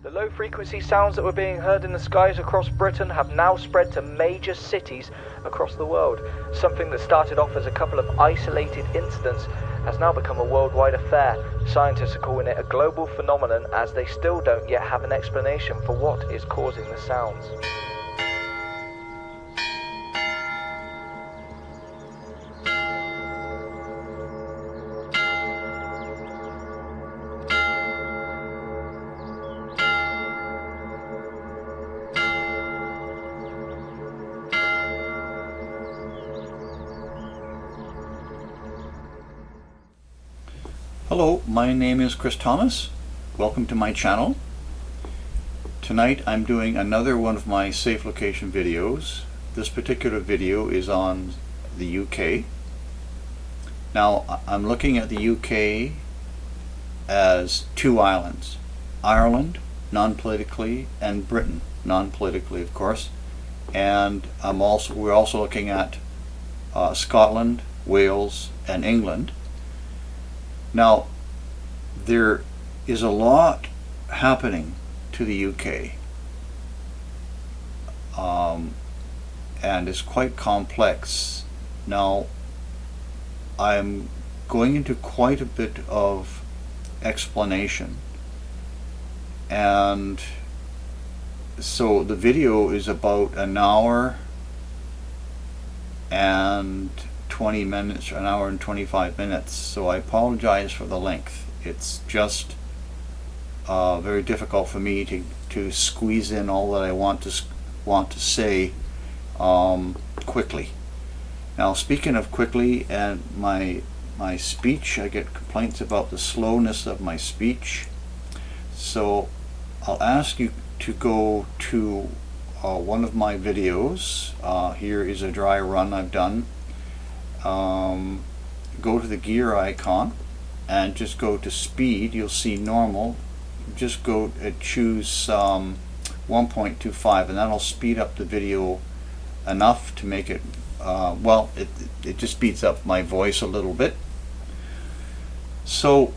The low-frequency sounds that were being heard in the skies across Britain have now spread to major cities across the world. Something that started off as a couple of isolated incidents has now become a worldwide affair. Scientists are calling it a global phenomenon, as they still don't yet have an explanation for what is causing the sounds. Hello, my name is Chris Thomas. Welcome to my channel. Tonight I'm doing another one of my safe location videos. This particular video is on the UK. Now I'm looking at the UK as two islands. Ireland, non-politically, and Britain, non-politically of course. And we're also looking at Scotland, Wales, and England. Now, there is a lot happening to the UK, and it's quite complex. Now, I'm going into quite a bit of explanation, and so the video is about an hour and 20 minutes, an hour and 25 minutes, so I apologize for the length. It's just very difficult for me to squeeze in all that I want to say quickly. Now, speaking of quickly and my speech, I get complaints about the slowness of my speech, so I'll ask you to go to one of my videos. Here is a dry run I've done. Go to the gear icon and just go to speed. You'll see normal. Just go and choose 1.25, and that'll speed up the video enough to make it it just speeds up my voice a little bit. So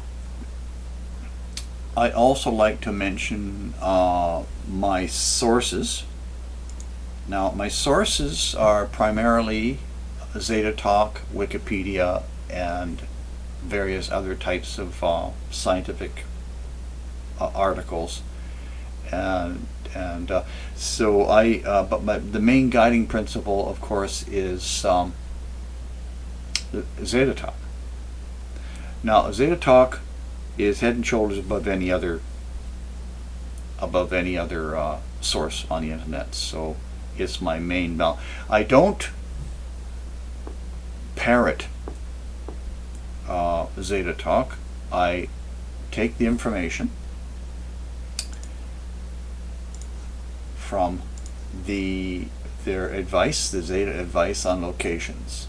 I also like to mention my sources. Now, my sources are primarily Zeta Talk, Wikipedia, and various other types of scientific articles, and so the main guiding principle, of course, is Zeta Talk. Now, Zeta Talk is head and shoulders above any other source on the internet, so it's my main. Now, I don't parrot Zeta Talk. I take the information from their advice, the Zeta advice on locations,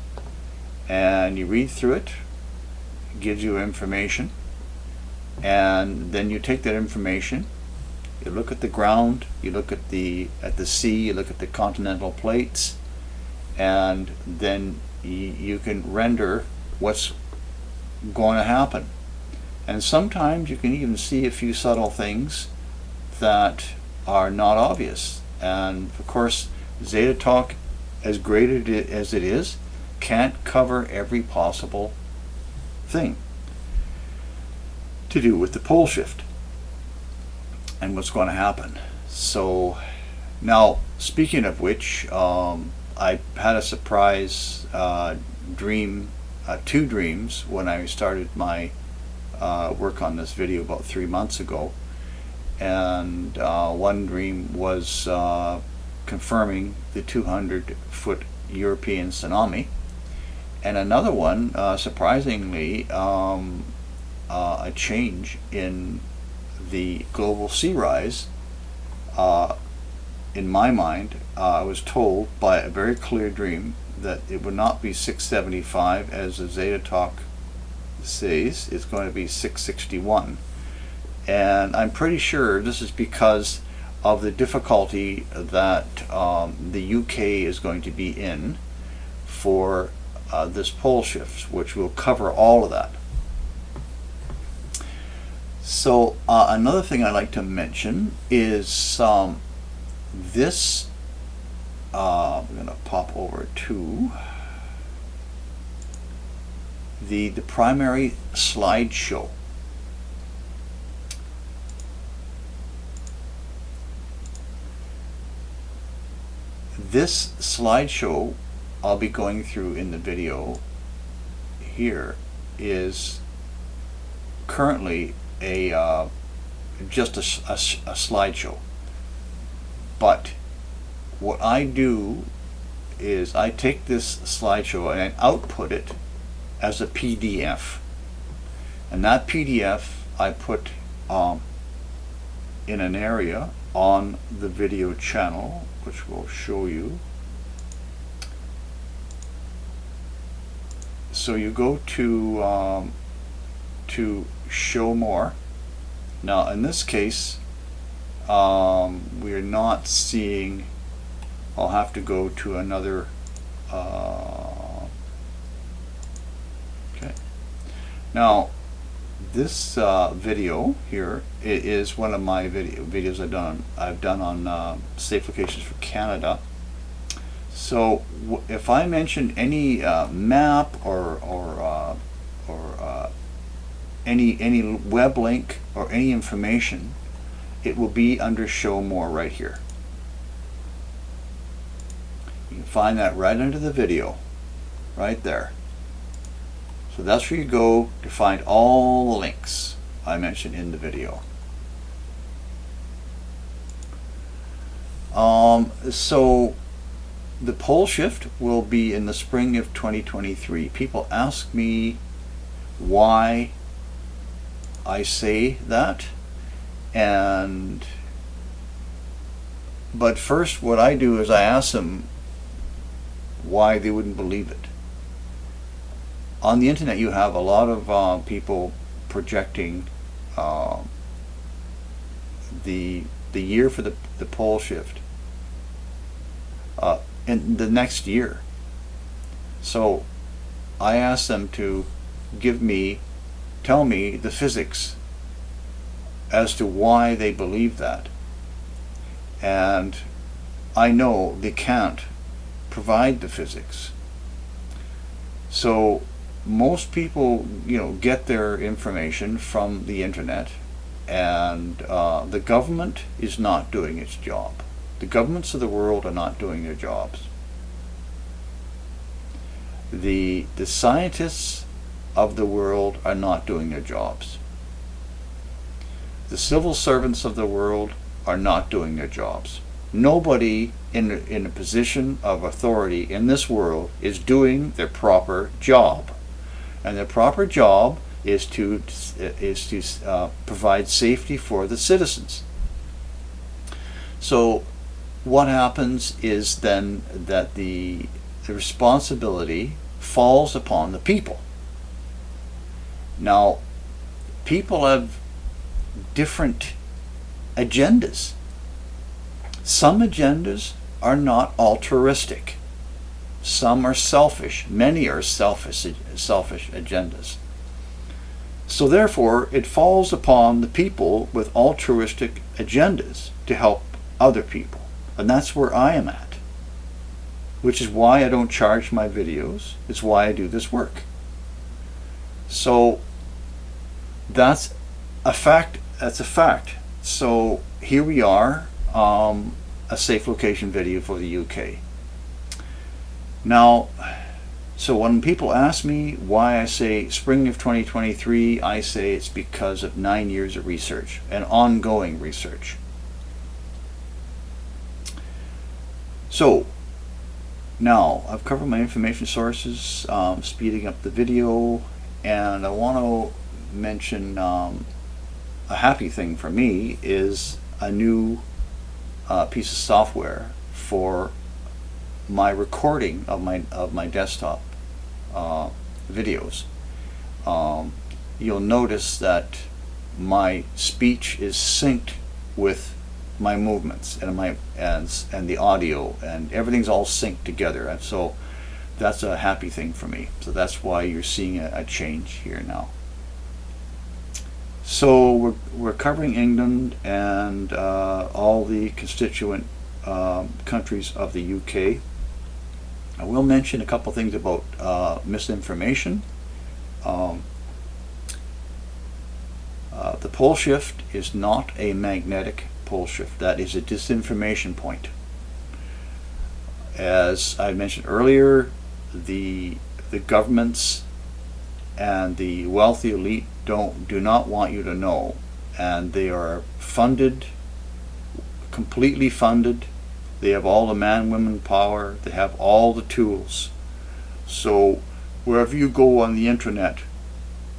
and you read through it. It gives you information, and then you take that information, you look at the ground, you look at the sea, you look at the continental plates, and then you can render what's going to happen. And sometimes you can even see a few subtle things that are not obvious. And of course, Zeta Talk, as great as it is, can't cover every possible thing to do with the pole shift and what's going to happen. So now, speaking of which, I had a surprise dream, two dreams, when I started my work on this video about 3 months ago. And one dream was confirming the 200-foot European tsunami, and another one, surprisingly, a change in the global sea rise. In my mind, I was told by a very clear dream that it would not be 675 as the Zeta Talk says. It's going to be 661, and I'm pretty sure this is because of the difficulty that the UK is going to be in for this pole shift, which will cover all of that. So another thing I'd like to mention is this. We're going to pop over to the primary slideshow. This slideshow I'll be going through in the video here is currently just a slideshow, but what I do is I take this slideshow and I output it as a PDF, and that PDF I put in an area on the video channel, which will show you. So you go to show more. Now in this case we're not seeing. I'll have to go to another okay. Now this video here is one of my videos I've done on safe locations for Canada. So if I mention any map or any web link or any information, it will be under show more right here. You can find that right under the video, right there. So that's where you go to find all the links I mentioned in the video. So the pole shift will be in the spring of 2023. People ask me why I say that, but first what I do is I ask them why they wouldn't believe it. On the internet you have a lot of people projecting the year for the pole shift in the next year. So I asked them to tell me the physics as to why they believe that, and I know they can't provide the physics. So most people, get their information from the internet, and the government is not doing its job. The governments of the world are not doing their jobs. The scientists of the world are not doing their jobs. The civil servants of the world are not doing their jobs. Nobody in a position of authority in this world is doing their proper job. And their proper job is to provide safety for the citizens. So what happens is then that the responsibility falls upon the people. Now, people have different agendas. Some agendas are not altruistic. Some are selfish. Many are selfish agendas. So therefore, it falls upon the people with altruistic agendas to help other people. And that's where I am at. Which is why I don't charge my videos. It's why I do this work. So that's a fact. That's a fact. So here we are, a safe location video for the UK. Now, so when people ask me why I say spring of 2023, I say it's because of 9 years of research and ongoing research. So now I've covered my information sources, speeding up the video, and I want to mention a happy thing for me is a new piece of software for my recording of my desktop videos. You'll notice that my speech is synced with my movements and the audio, and everything's all synced together, and so that's a happy thing for me. So that's why you're seeing a change here now. So we're covering England and all the constituent countries of the UK. I will mention a couple things about misinformation. The pole shift is not a magnetic pole shift. That is a disinformation point. As I mentioned earlier, the governments and the wealthy elite do not want you to know, and they are funded, completely funded. They have all the man-woman power. They have all the tools. So wherever you go on the internet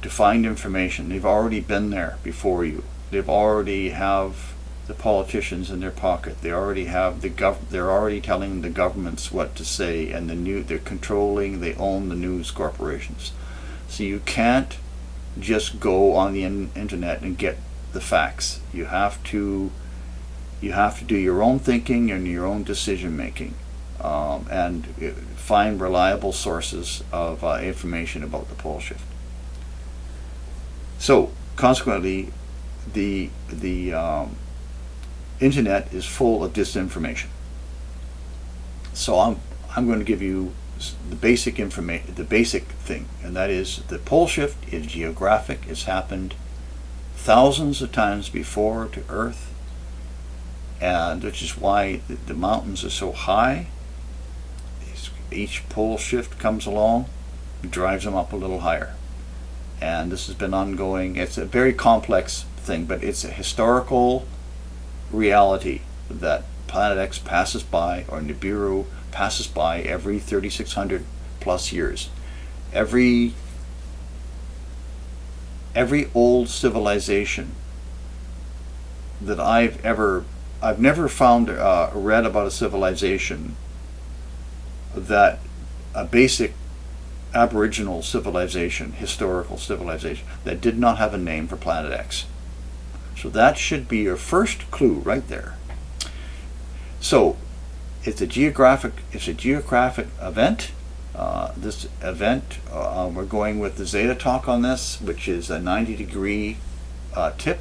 to find information, they've already been there before you. They've already have the politicians in their pocket. They already have they're already telling the governments what to say, and they're controlling, they own the news corporations. So you can't just go on the internet and get the facts. You have to do your own thinking and your own decision making, and find reliable sources of information about the pole shift. So consequently, the internet is full of disinformation. So I'm going to give you the basic thing, and that is the pole shift is geographic. It's happened thousands of times before to Earth, and which is why the mountains are so high. Each pole shift comes along, drives them up a little higher, and this has been ongoing. It's a very complex thing, but it's a historical reality that Planet X passes by, or Nibiru passes by, every 3,600 plus years. Every old civilization that I've never found read about a civilization, that a basic Aboriginal civilization, historical civilization, that did not have a name for Planet X. So that should be your first clue right there. So it's a geographic event. This event, we're going with the Zeta talk on this, which is a 90-degree tip,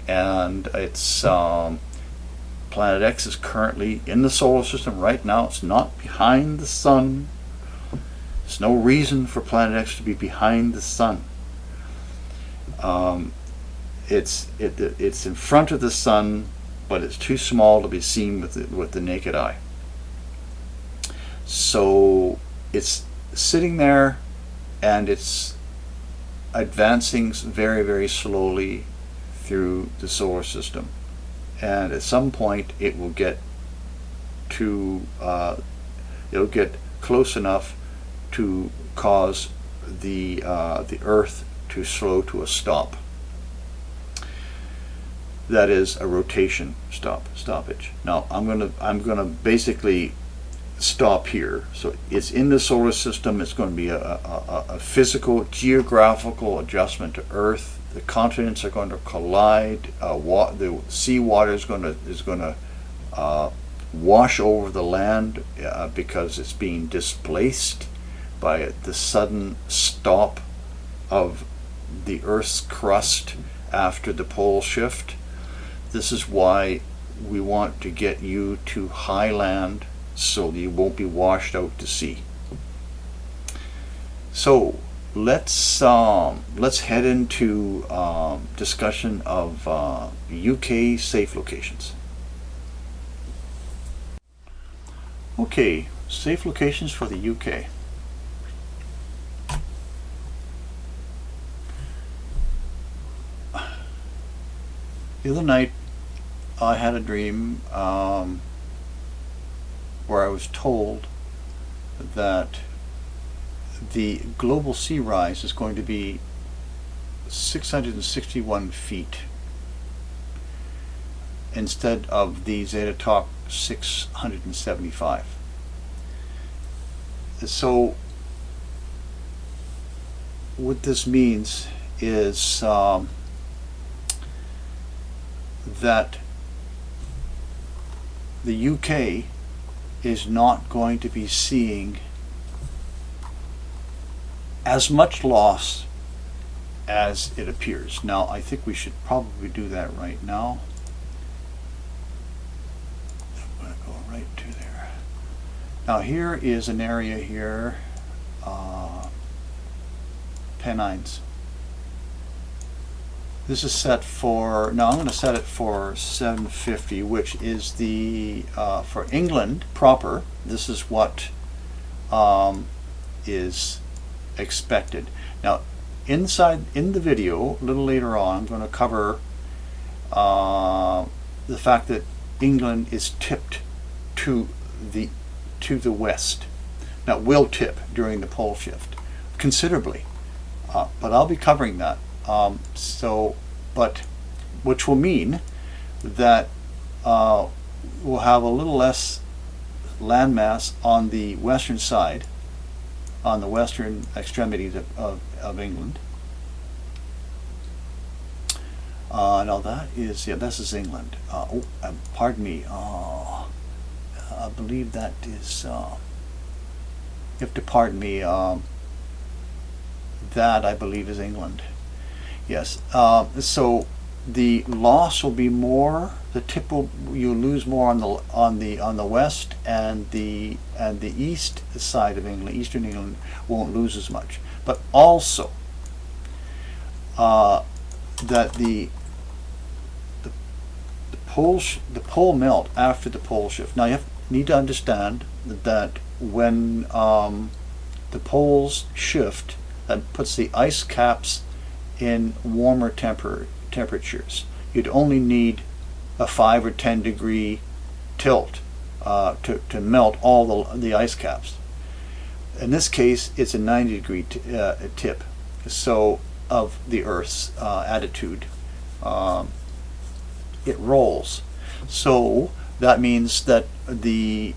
and it's Planet X is currently in the solar system right now. It's not behind the sun. There's no reason for Planet X to be behind the sun. It's in front of the sun, but it's too small to be seen with the naked eye. So it's sitting there, and it's advancing very, very slowly through the solar system, and at some point it will get close enough to cause the Earth to slow to a stop. That is a rotation stoppage. Now I'm gonna basically stop here. So it's in the solar system. It's going to be a physical, geographical adjustment to Earth. The continents are going to collide. The seawater is going to wash over the land because it's being displaced by the sudden stop of the Earth's crust after the pole shift. This is why we want to get you to high land, so you won't be washed out to sea. So let's head into discussion of UK safe locations. Okay, safe locations for the UK. The other night I had a dream where I was told that the global sea rise is going to be 661 feet instead of the Zeta Talk 675. So what this means is that the UK is not going to be seeing as much loss as it appears. Now, I think we should probably do that right now. I'm going to go right to there. Now, here is an area here, Pennines. This is set for, now I'm going to set it for 750, which is the, for England proper, this is what is expected. Now, inside, in the video, a little later on, I'm going to cover the fact that England is tipped to the west. Now, will tip during the pole shift considerably, but I'll be covering that. But which will mean that we'll have a little less landmass on the western side, on the western extremities of England. Now that is, yeah, this is England. Pardon me. I believe that is, you have to pardon me, that I believe is England. Yes. So the loss will be more. The tip will, you lose more on the west, and the east side of England, eastern England, won't lose as much. But also that the pole melt after the pole shift. Now you need to understand that when the poles shift, that puts the ice caps in warmer temperatures. You'd only need a 5 or 10 degree tilt to melt all the ice caps. In this case, it's a 90 degree tip, so of the Earth's attitude. It rolls. So that means that the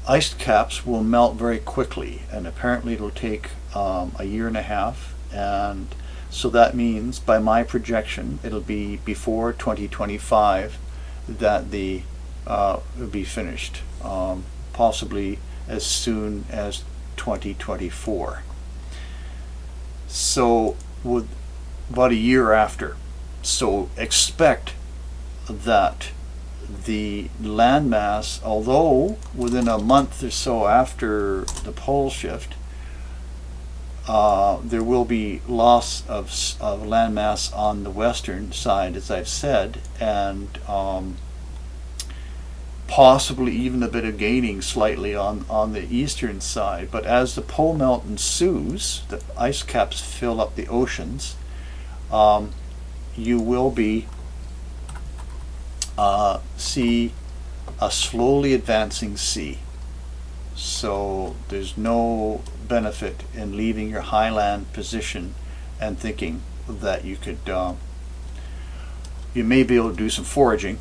ice caps will melt very quickly, and apparently it'll take a year and a half, and so that means, by my projection, it'll be before 2025 that it'll be finished, possibly as soon as 2024. So, with about a year after. So expect that the landmass, although within a month or so after the pole shift, there will be loss of landmass on the western side, as I've said, and possibly even a bit of gaining slightly on the eastern side. But as the pole melt ensues, the ice caps fill up the oceans, you will be see a slowly advancing sea. So there's no benefit in leaving your highland position and thinking that you could, you may be able to do some foraging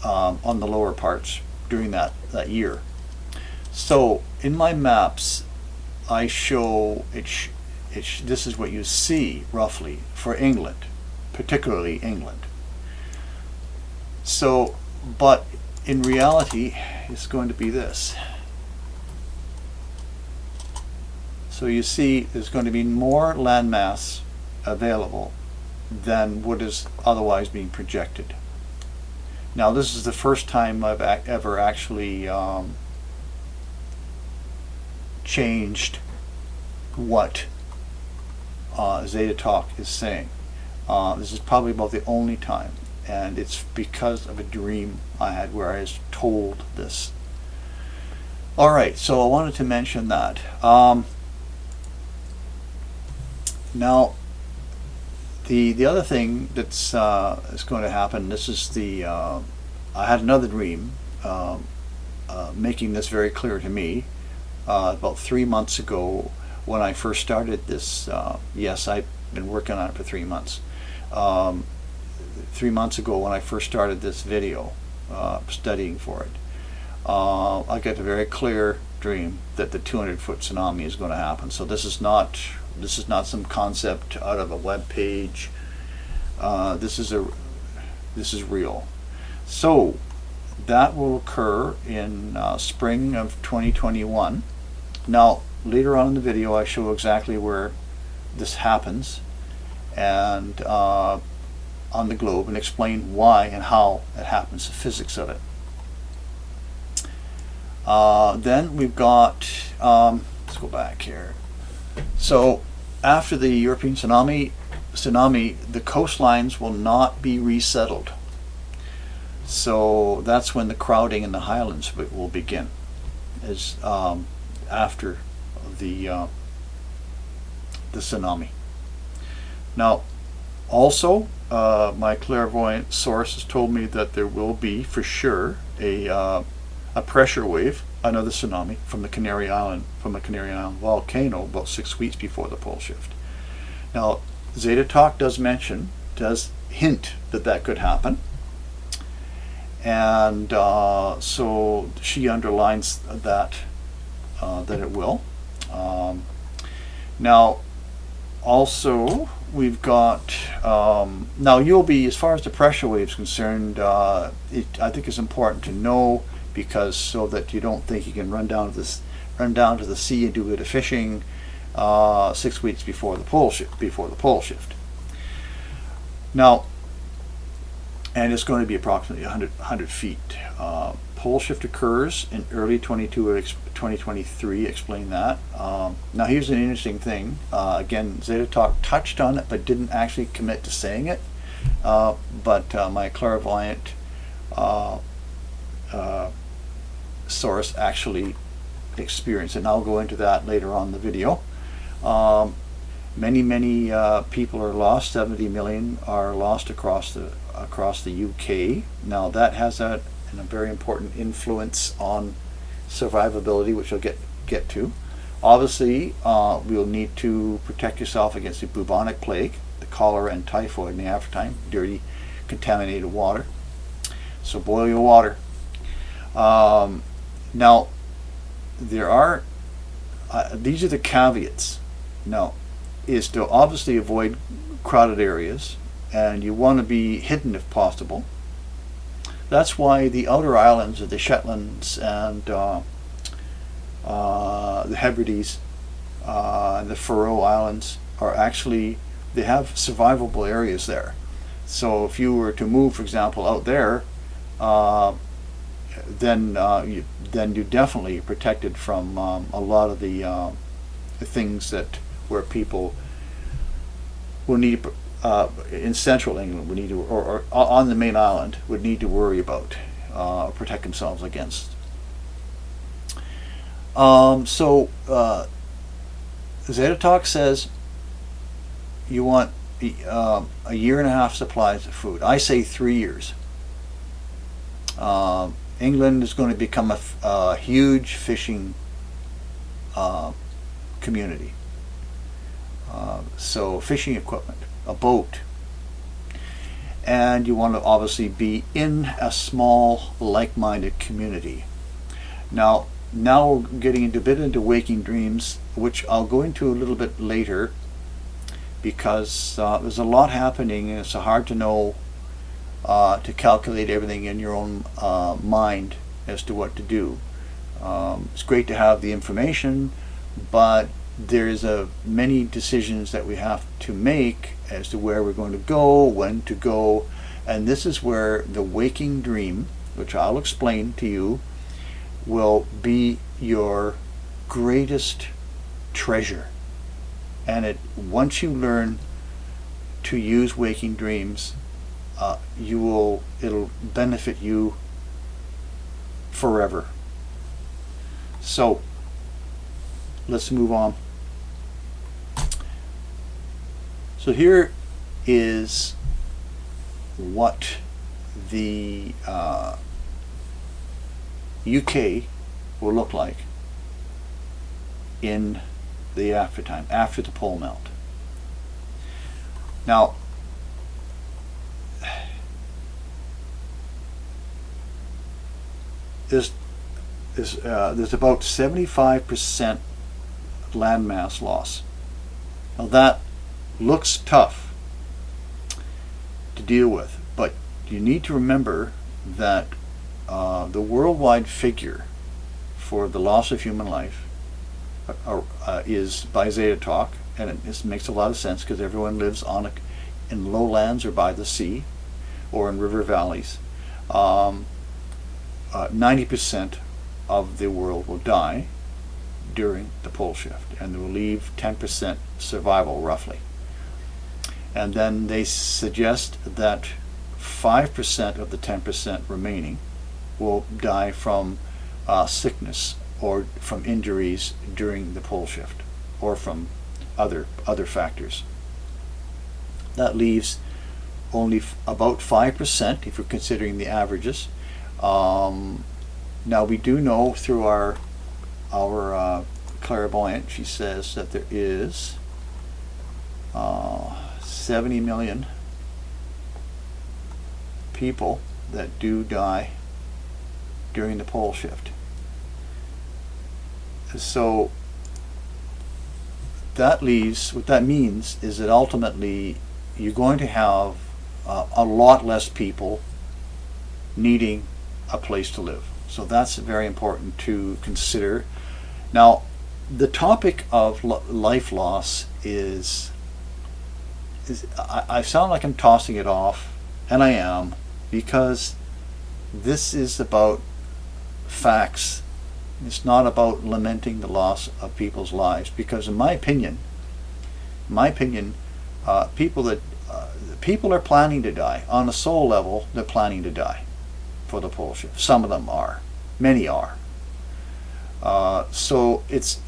on the lower parts during that year. So in my maps, I show this is what you see roughly for England, particularly England. So, but in reality, it's going to be this. So you see, there's going to be more landmass available than what is otherwise being projected. Now, this is the first time I've ever actually changed what Zeta Talk is saying. This is probably about the only time, and it's because of a dream I had where I was told this. All right, so I wanted to mention that. Now, the other thing that's is going to happen, this is the, I had another dream making this very clear to me about 3 months ago when I first started this. Yes, I've been working on it for 3 months. 3 months ago when I first started this video, studying for it, I got a very clear dream that the 200-foot tsunami is going to happen. So this is not some concept out of a web page. This is real. So that will occur in spring of 2021. Now later on in the video I show exactly where this happens, and on the globe, and explain why and how it happens, the physics of it. Then we've got, let's go back here. So after the European tsunami, the coastlines will not be resettled. So that's when the crowding in the highlands will begin, as after the tsunami. Now, also, my clairvoyant source has told me that there will be, for sure, a pressure wave, another tsunami from the Canary Island volcano about 6 weeks before the pole shift. Now, Zeta Talk does hint that could happen, and so she underlines that it will. Now, also, we've got now you'll be, as far as the pressure wave is concerned, I think it's important to know, because so that you don't think you can run down to the sea and do a bit of fishing 6 weeks before the pole shift. Now, and it's going to be approximately 100 feet. Pole shift occurs in early 2023. Explain that. Now, here's an interesting thing. Again, Zeta Talk touched on it, but didn't actually commit to saying it. But my clairvoyant source actually experienced it, and I'll go into that later on in the video. Many people are lost. 70 million are lost across the UK. Now, that has a very important influence on survivability, which I'll get to. Obviously, we'll need to protect yourself against the bubonic plague, the cholera and typhoid in the aftertime, dirty, contaminated water. So boil your water. Now, there are these are the caveats. Now, is to obviously avoid crowded areas, and you want to be hidden if possible. That's why the outer islands of the Shetlands and the Hebrides and the Faroe Islands are actually, they have survivable areas there. So if you were to move, for example, out there, then you're definitely protected from a lot of the things where people will need in central England would need to, or on the main island would need to worry about, protect themselves against. So Zeta Talk says you want a year and a half supplies of food. I say 3 years. England is going to become a huge fishing community. So fishing equipment, a boat, and you want to obviously be in a small like-minded community. Now we're getting a bit into waking dreams, which I'll go into a little bit later, because there's a lot happening and it's hard to know, to calculate everything in your own mind as to what to do. It's great to have the information, but there's many decisions that we have to make as to where we're going to go, when to go, and this is where the waking dream, which I'll explain to you, will be your greatest treasure. And once you learn to use waking dreams, it'll benefit you forever. So let's move on. So here is what the UK will look like in the aftertime, after the pole melt. Now, there's about 75% landmass loss. Now that looks tough to deal with, but you need to remember that the worldwide figure for the loss of human life is by Zeta Talk, and it makes a lot of sense because everyone lives in lowlands or by the sea or in river valleys, 90% of the world will die during the pole shift, and they will leave 10% survival roughly. And then they suggest that 5% of the 10% remaining will die from sickness or from injuries during the pole shift, or from other factors. That leaves only about 5% if you're considering the averages. Now we do know through our clairvoyant, she says that there is 70 million people that do die during the pole shift. So that leaves, what that means is that ultimately you're going to have a lot less people needing a place to live. So that's very important to consider. Now, the topic of life loss is I sound like I'm tossing it off, and I am, because this is about facts. It's not about lamenting the loss of people's lives, because in my opinion, people are planning to die. On a soul level, they're planning to die for the pole shift. Some of them are. Many are. So it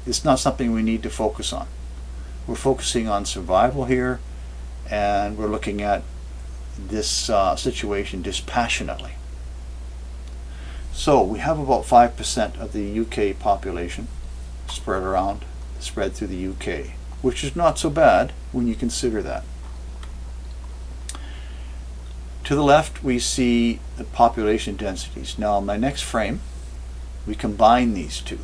it's not something we need to focus on. We're focusing on survival here, and we're looking at this situation dispassionately. So we have about 5% of the UK population spread through the UK, which is not so bad when you consider that. To the left, we see the population densities. Now, in my next frame, we combine these two.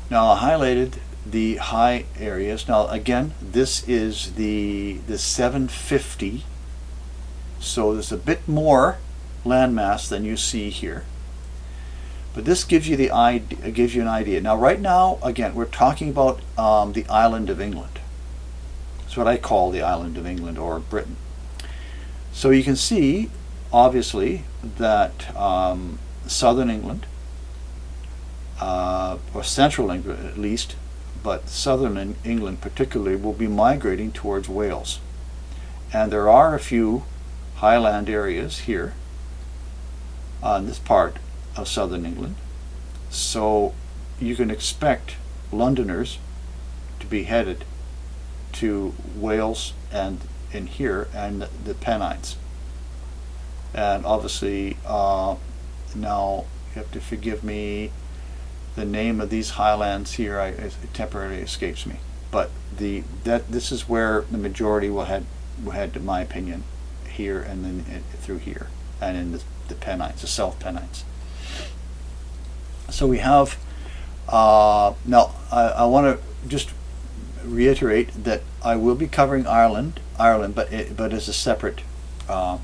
Now, I highlighted the high areas. Now, again, this is the 750. So there's a bit more landmass than you see here. But this gives you an idea. Now, right now, again, we're talking about the island of England. That's what I call the island of England, or Britain. So you can see, obviously, that southern England, or central England at least, but southern England particularly, will be migrating towards Wales. And there are a few highland areas here on this part of southern England. So you can expect Londoners to be headed to Wales and in here and the Pennines. And obviously now you have to forgive me, the name of these highlands here it temporarily escapes me, but this is where the majority will head, in my opinion, here and then through here and in the Pennines, the South Pennines. So we have now I want to just reiterate that I will be covering Ireland, but as a separate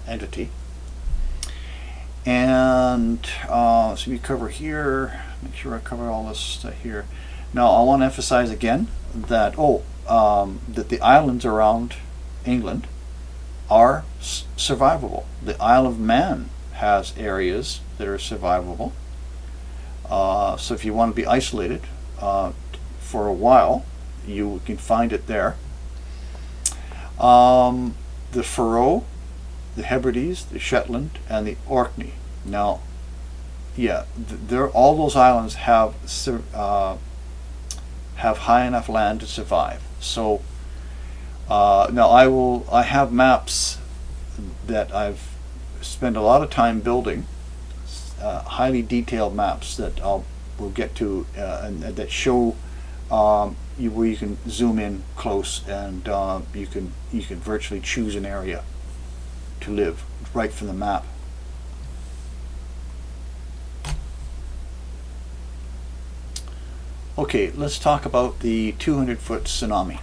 entity. And so we cover here. Make sure I cover all this here. Now I want to emphasize again that that the islands around England are survivable. The Isle of Man has areas that are survivable. So if you want to be isolated for a while, you can find it there. The Faroe, the Hebrides, the Shetland, and the Orkney. Now, yeah, all those islands have high enough land to survive. So now I have maps that I've spent a lot of time building, highly detailed maps that we'll get to, and that show where you can zoom in close, and you can virtually choose an area to live right from the map. Okay, let's talk about the 200-foot tsunami.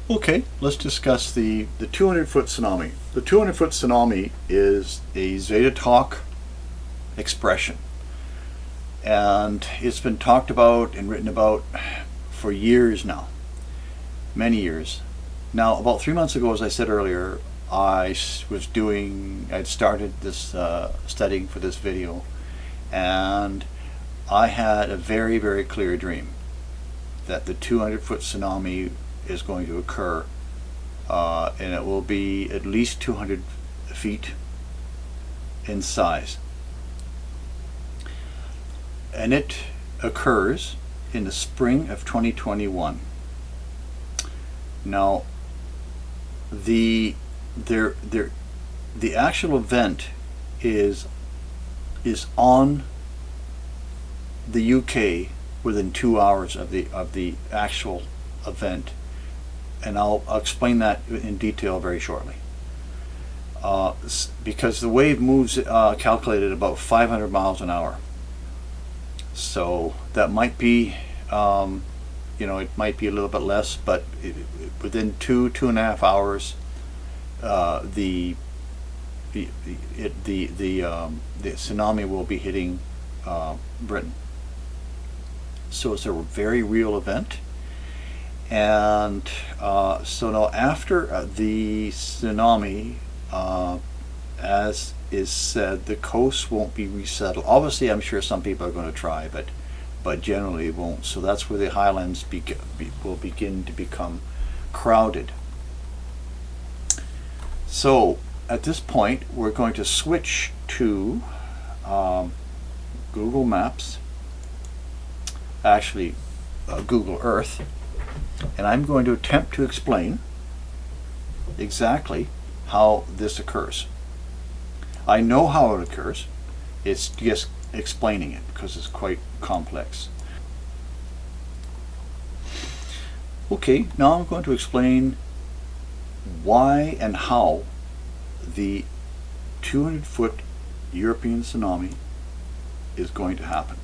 Okay, let's discuss the 200-foot tsunami. The 200-foot tsunami is a Zeta talk expression, and it's been talked about and written about for years now, many years. Now, about 3 months ago, as I said earlier, I'd started this studying for this video, and I had a very, very clear dream that the 200-foot tsunami is going to occur, and it will be at least 200 feet in size. And it occurs in the spring of 2021. Now, the actual event is on the UK within 2 hours of the actual event, and I'll explain that in detail very shortly. Because the wave moves calculated about 500 miles an hour, so that might be it might be a little bit less, but within 2.5 hours, the tsunami will be hitting Britain. So it's a very real event. And so now after the tsunami, as is said, the coast won't be resettled. Obviously, I'm sure some people are going to try, but generally it won't. So that's where the highlands will begin to become crowded. So at this point, we're going to switch to Google Maps, actually Google Earth, and I'm going to attempt to explain exactly how this occurs. I know how it occurs, it's just explaining it because it's quite complex. Okay, now I'm going to explain why and how the 200-foot European tsunami is going to happen.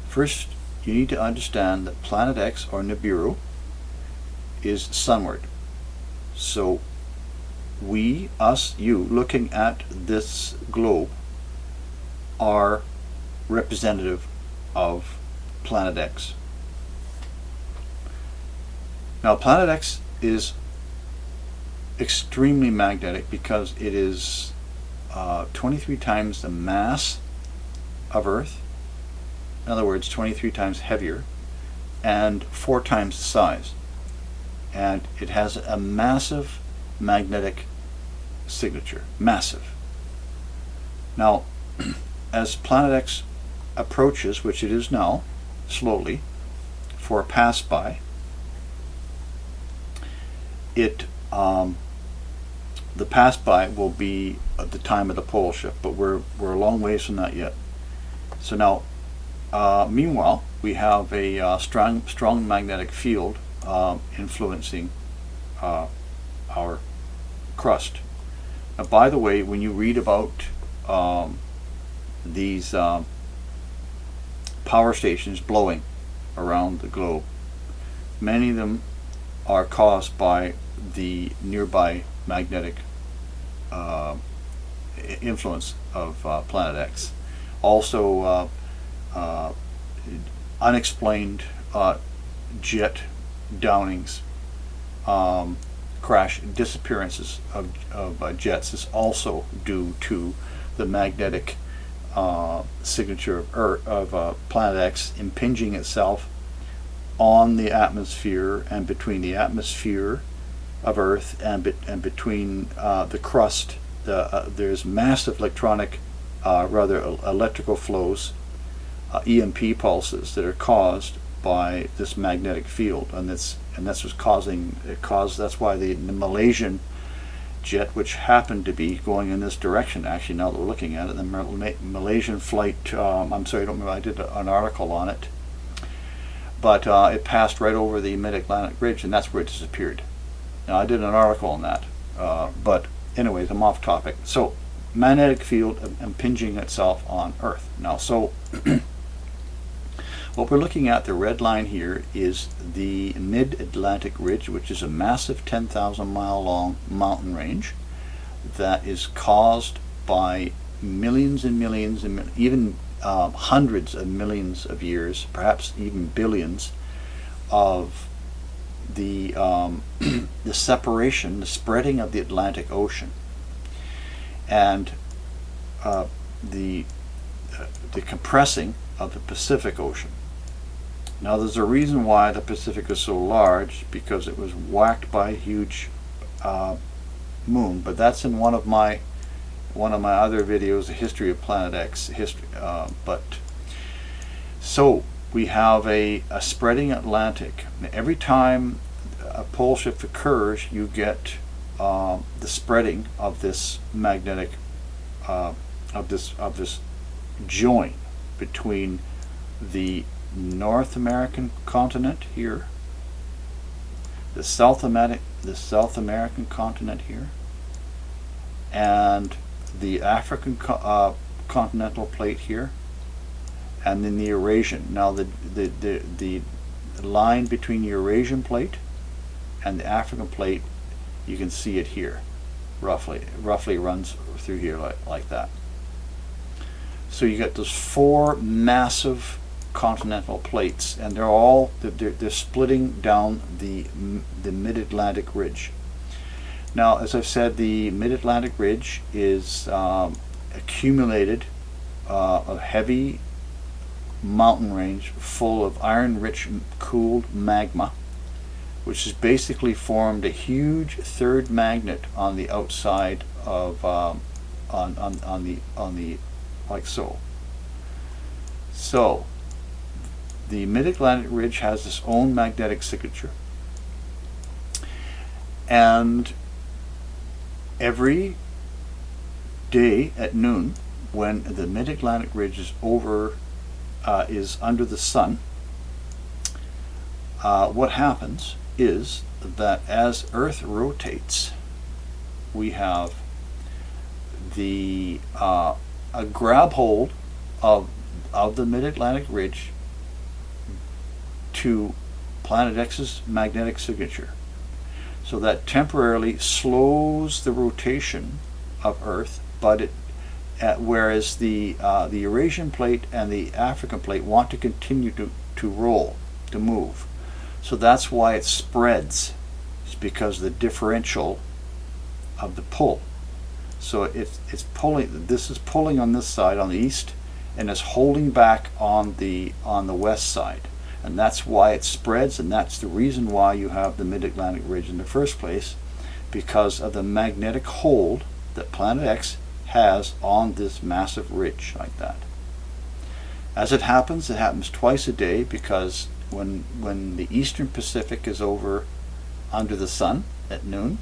First, you need to understand that Planet X, or Nibiru, is sunward. So we, us, you, looking at this globe are representative of Planet X. Now, Planet X is extremely magnetic because it is 23 times the mass of Earth. In other words, 23 times heavier and 4 times the size. And it has a massive magnetic signature. Massive. Now, as Planet X approaches, which it is now, slowly, for a pass-by, the pass-by will be at the time of the pole shift, but we're a long ways from that yet. So now, meanwhile, we have a strong magnetic field influencing our crust. Now, by the way, when you read about these power stations blowing around the globe, many of them are caused by the nearby magnetic influence of Planet X. Also, unexplained jet downings, crash disappearances of jets is also due to the magnetic signature of Planet X impinging itself on the atmosphere and between the atmosphere of Earth and between the crust. There's massive electrical flows, EMP pulses that are caused by this magnetic field, and that's what's causing it. That's why the Malaysian jet, which happened to be going in this direction, actually, now that we're looking at it, the Malaysian flight. I'm sorry, I don't remember. I did an article on it, but it passed right over the Mid-Atlantic Ridge, and that's where it disappeared. Now, I did an article on that, but anyways, I'm off topic. So, magnetic field impinging itself on Earth. Now, so What we're looking at, the red line here, is the Mid-Atlantic Ridge, which is a massive 10,000 mile long mountain range that is caused by millions and millions and even hundreds of millions of years, perhaps even billions, of the the separation, the spreading of the Atlantic Ocean, and the compressing of the Pacific Ocean. Now, there's a reason why the Pacific is so large, because it was whacked by a huge moon. But that's in one of my other videos, the history of Planet X history. So we have a spreading Atlantic. Every time a pole shift occurs, you get the spreading of this magnetic of this joint between the North American continent here, the South American continent here, and the African continental plate here, and then the Eurasian. Now the line between the Eurasian plate and the African plate, you can see it here, roughly runs through here like that. So you get those four massive continental plates, and they're splitting down the Mid-Atlantic Ridge. Now, as I've said, the Mid-Atlantic Ridge is accumulated a heavy mountain range full of iron-rich cooled magma, which has basically formed a huge third magnet on the outside of on the like so. So the Mid-Atlantic Ridge has its own magnetic signature, and every day at noon, when the Mid-Atlantic Ridge is under the sun, what happens is that as Earth rotates, we have a grab hold of the Mid-Atlantic Ridge to Planet X's magnetic signature. So that temporarily slows the rotation of Earth, but whereas the Eurasian plate and the African plate want to continue to roll, to move. So that's why it spreads. It's because of the differential of the pull. So it's pulling. This is pulling on this side, on the east, and it's holding back on the west side. And that's why it spreads, and that's the reason why you have the Mid-Atlantic Ridge in the first place, because of the magnetic hold that Planet X has on this massive ridge like that. As it happens twice a day, because when the Eastern Pacific is over under the sun at noon,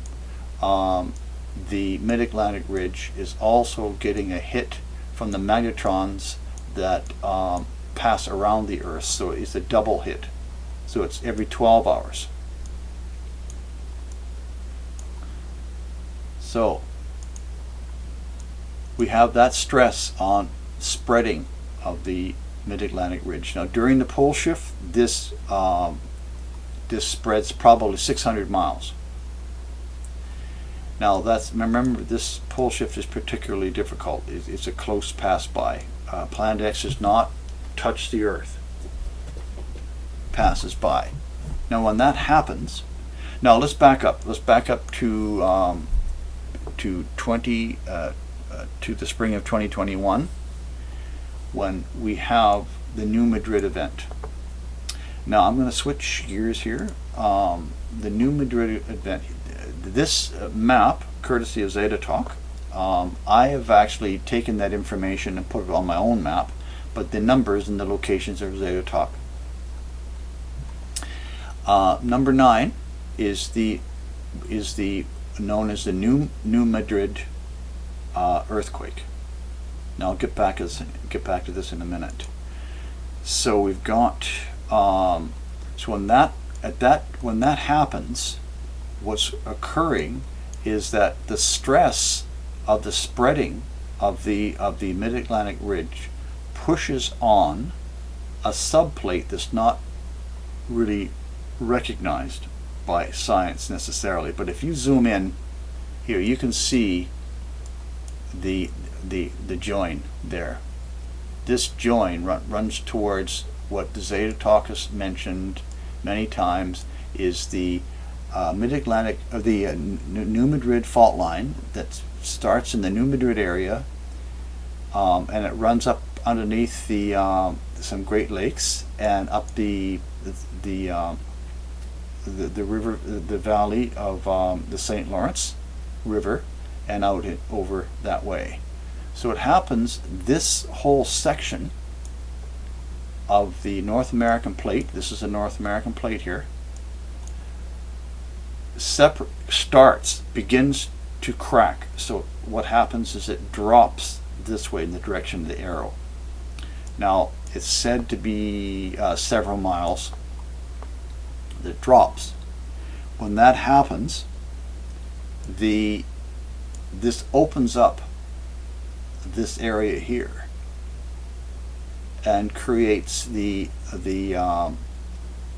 the Mid-Atlantic Ridge is also getting a hit from the magnetrons that pass around the Earth, so it's a double hit. So it's every 12 hours. So we have that stress on spreading of the Mid-Atlantic Ridge. Now during the pole shift, this spreads probably 600 miles. Now remember, this pole shift is particularly difficult. It's a close pass by. Planet X does not touch the Earth. Passes by. Now when that happens, now let's back up. Let's back up to the spring of 2021, when we have the New Madrid event. Now I'm going to switch gears here. The New Madrid event. This map, courtesy of Zeta Talk, I have actually taken that information and put it on my own map, but the numbers and the locations are Zeta Talk. Number 9 is known as the New Madrid earthquake. Now I'll get back to this in a minute. So we've got so when that happens, what's occurring is that the stress of the spreading of the Mid-Atlantic Ridge pushes on a subplate that's not really recognized by science necessarily. But if you zoom in here, you can see the join there. This join runs towards what the Zeta Taucus mentioned many times is the mid-Atlantic, the New Madrid fault line that starts in the New Madrid area, and it runs up underneath the some Great Lakes and up the river, the valley of the St. Lawrence River, and out over that way. So it happens, this whole section of the North American plate, this is a North American plate here, begins to crack. So what happens is it drops this way in the direction of the arrow. Now it's said to be several miles that it drops. When that happens, this opens up this area here and creates the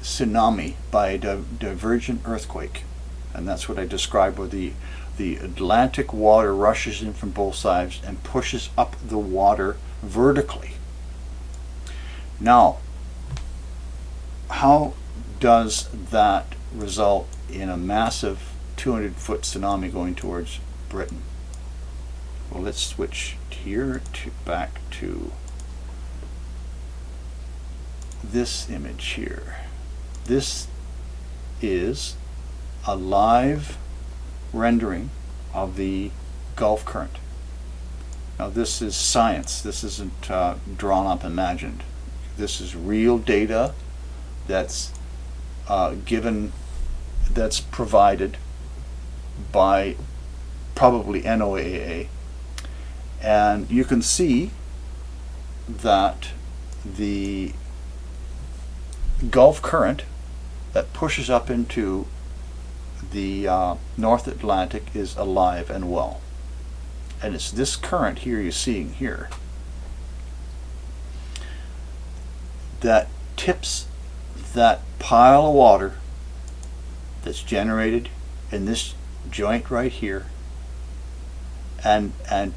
tsunami by a divergent earthquake. And that's what I described, where the Atlantic water rushes in from both sides and pushes up the water vertically. Now, how does that result in a massive 200-foot tsunami going towards Britain? Well, let's switch here back to this image here. This is a live rendering of the Gulf current. Now this is science. This isn't drawn up, imagined. This is real data that's that's provided by probably NOAA, and you can see that the Gulf current that pushes up into the North Atlantic is alive and well. And it's this current here you're seeing here that tips that pile of water that's generated in this joint right here and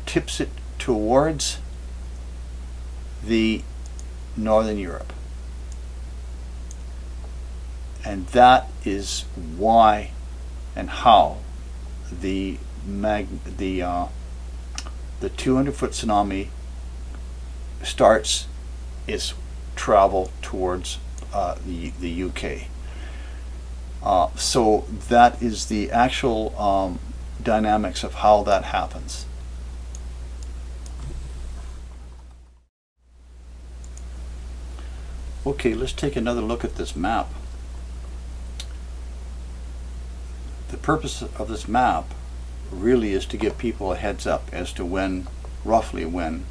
tips it towards the Northern Europe. And that is why and how the 200-foot tsunami starts its travel towards the UK. So that is the actual dynamics of how that happens. Okay, let's take another look at this map. The purpose of this map really is to give people a heads up as to when, roughly when,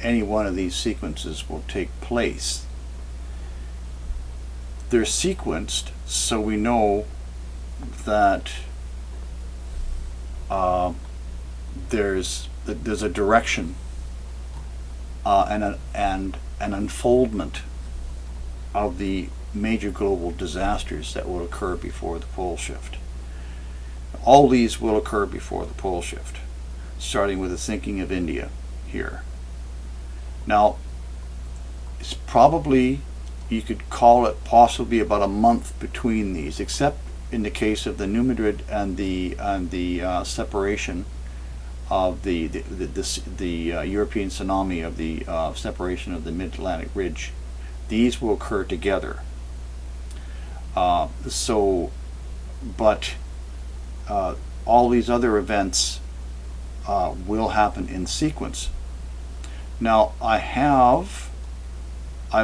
any one of these sequences will take place. They're sequenced so we know that there's a direction and an unfoldment of the major global disasters that will occur before the pole shift. All these will occur before the pole shift, starting with the sinking of India here. Now, it's probably, you could call it possibly about a month between these, except in the case of the New Madrid and the separation of the European tsunami, of the separation of the Mid-Atlantic ridge. These will occur together. But all these other events will happen in sequence. Now I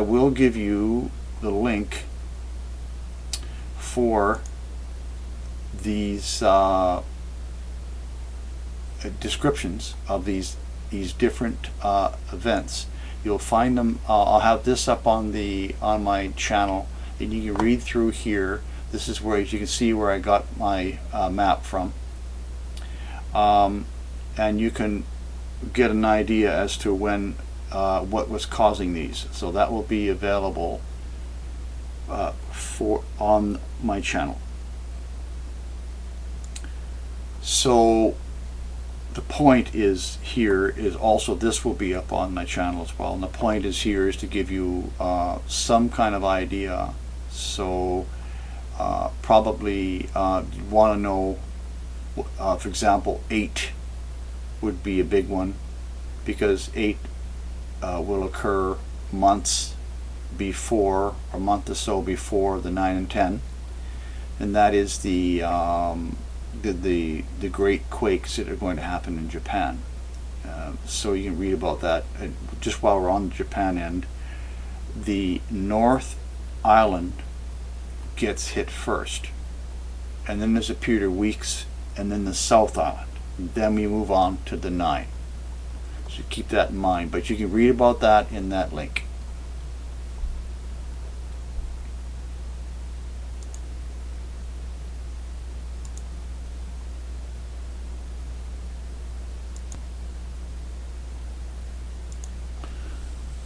will give you the link for these descriptions of these different events. You'll find them. I'll have this up on my channel, and you can read through here. This is where, as you can see, where I got my map from, and you can get an idea as to when what was causing these. So that will be available on my channel. So the point is here is also, this will be up on my channel as well, and the point is here is to give you some kind of idea. So probably you want to know, for example, 8 would be a big one, because 8 will occur months before, or a month or so before the 9 and 10, and that is the great quakes that are going to happen in Japan. So you can read about that. Just while we're on the Japan end, the North Island gets hit first, and then there's a period of weeks, and then the South Island. Then we move on to the 9. So keep that in mind, but you can read about that in that link.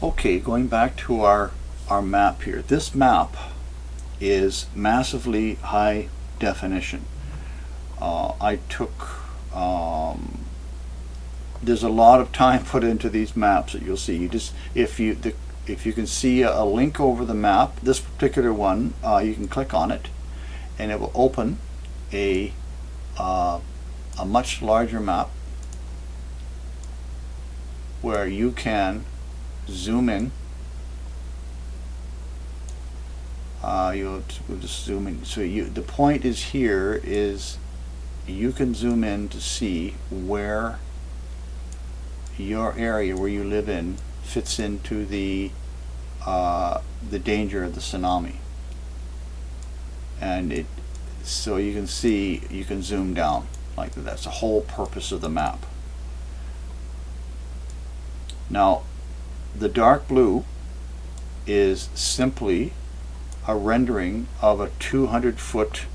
Okay, going back to our map here. This map is massively high definition. I took there's a lot of time put into these maps that you'll see. You just, if you can see a link over the map, this particular one, you can click on it, and it will open a much larger map where you can zoom in. We'll just zoom in. So the point is here is you can zoom in to see where your area where you live in fits into the danger of the tsunami, and so you can see, you can zoom down like that. That's the whole purpose of the map. Now the dark blue is simply a rendering of a 200-foot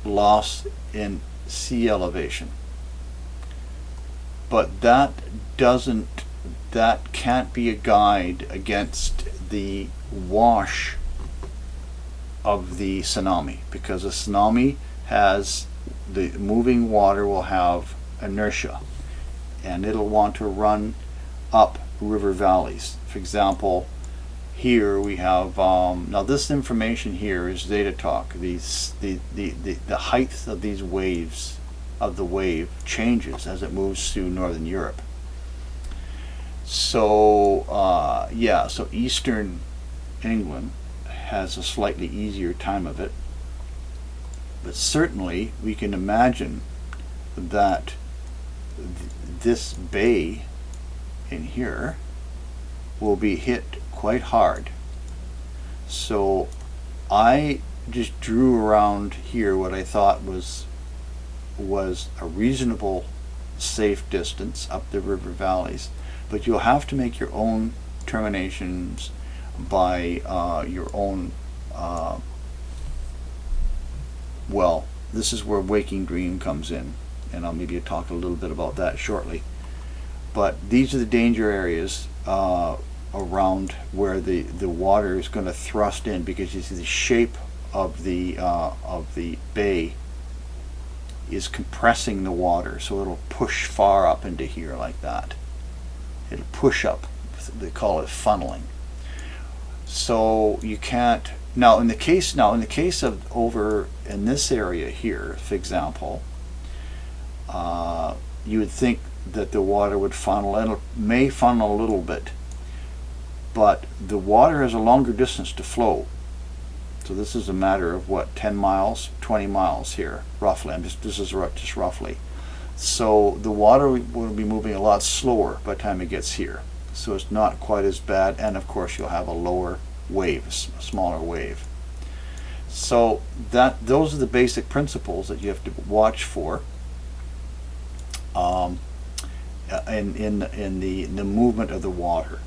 loss in sea elevation. But that can't be a guide against the wash of the tsunami, because a tsunami has, the moving water will have inertia, and it'll want to run up river valleys. For example, here we have now this information here is data talk. The height of these waves, of the wave, changes as it moves through northern Europe. So yeah, so eastern England has a slightly easier time of it, but certainly we can imagine that this bay in here will be hit quite hard. So I just drew around here what I thought was a reasonable safe distance up the river valleys, but you'll have to make your own determinations by your own well, this is where Waking Dream comes in, and I'll maybe talk a little bit about that shortly. But these are the danger areas around where the water is going to thrust in, because you see the shape of the bay is compressing the water, so it'll push far up into here like that. It'll push up. They call it funneling. So you can't. Now in the case of over in this area here, for example, you would think that the water would funnel, and it may funnel a little bit, but the water has a longer distance to flow. So this is a matter of what, 10 miles, 20 miles here, roughly. This is just roughly. So the water will be moving a lot slower by the time it gets here. So it's not quite as bad, and of course you'll have a lower wave, a smaller wave. So those are the basic principles that you have to watch for in the movement of the water.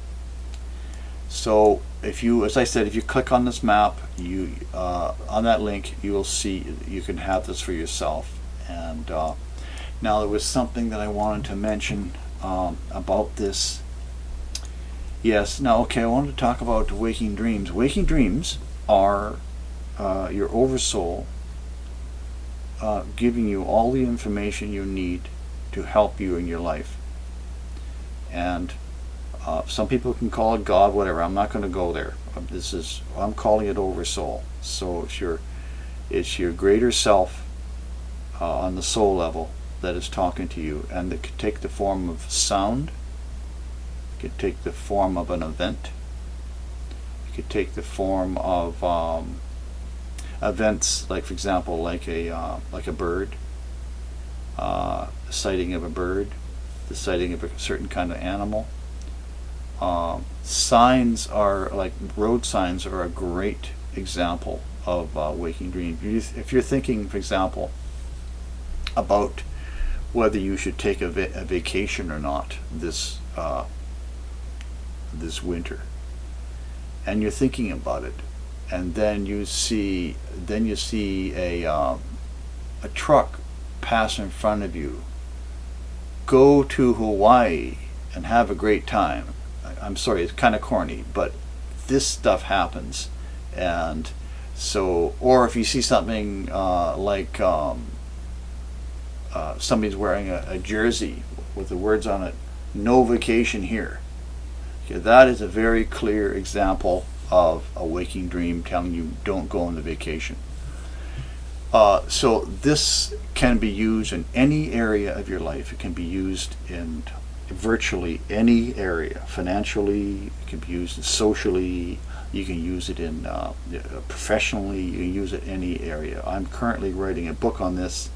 So if you, as I said, if you click on this map, you on that link, you will see, you can have this for yourself. And now there was something that I wanted to mention about this. Yes, now, okay, I wanted to talk about waking dreams. Waking dreams are your oversoul giving you all the information you need to help you in your life. And some people can call it God, whatever. I'm not going to go there. I'm calling it oversoul. So it's your greater self on the soul level that is talking to you, and it could take the form of sound. It could take the form of an event. It could take the form of events, like, for example, like a bird, the sighting of a bird, the sighting of a certain kind of animal. Signs are, like road signs, are a great example of waking dreams. If you're thinking, for example, about whether you should take a vacation or not this winter, and you're thinking about it, and then you see a truck pass in front of you. Go to Hawaii and have a great time. I'm sorry, it's kind of corny, but this stuff happens. And so, or if you see something like somebody's wearing a jersey with the words on it, "No vacation here." Okay, that is a very clear example of a waking dream telling you don't go on the vacation. So this can be used in any area of your life. It can be used in virtually any area. Financially, it can be used socially. You can use it in professionally. You can use it in any area. I'm currently writing a book on this.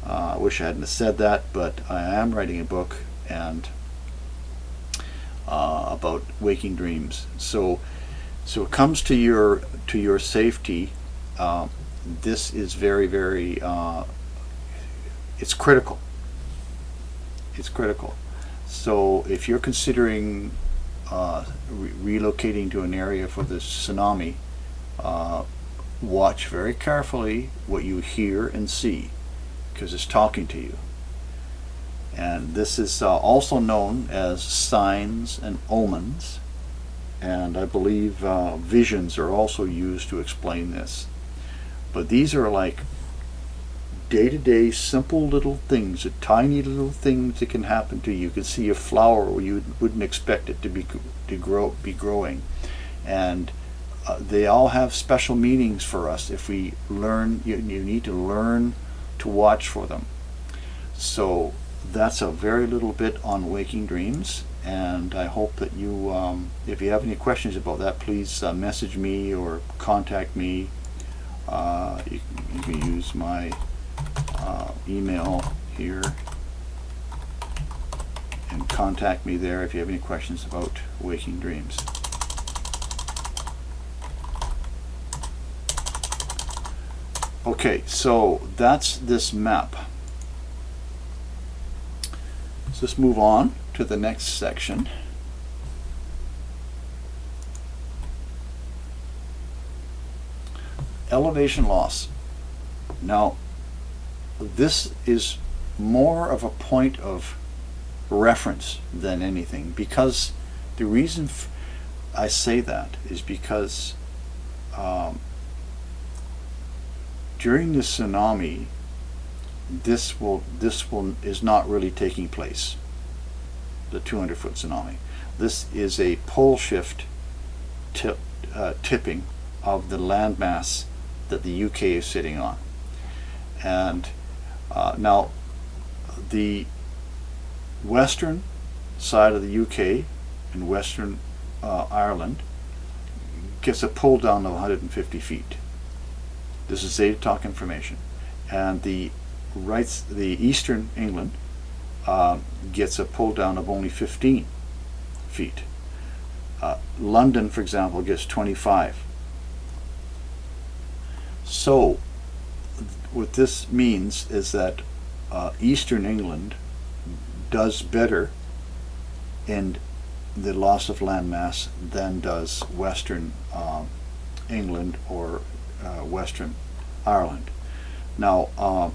I wish I hadn't said that, but I am writing a book and about waking dreams. So it comes to your safety. This is very, very. It's critical. It's critical. So if you're considering relocating to an area for the tsunami, watch very carefully what you hear and see, because it's talking to you. And this is also known as signs and omens, and I believe visions are also used to explain this. But these are like day-to-day simple little things, tiny little things that can happen to you. You can see a flower where you wouldn't expect it to be growing, and they all have special meanings for us if we learn. You need to learn to watch for them. So that's a very little bit on waking dreams, and I hope that you, if you have any questions about that, please message me or contact me. You can use my email here and contact me there if you have any questions about waking dreams. Okay, so that's this map. So let's move on to the next section. Elevation loss. Now, this is more of a point of reference than anything, because the reason I say that is because during the tsunami, this is not really taking place. The 200-foot tsunami. This is a pole shift tipping of the landmass that the UK is sitting on. And now the western side of the UK and western Ireland gets a pull down of 150 feet. This is Zeta Talk information. And the eastern England gets a pull down of only 15 feet. London, for example, gets 25. So what this means is that eastern England does better in the loss of landmass than does western England or western Ireland. Now,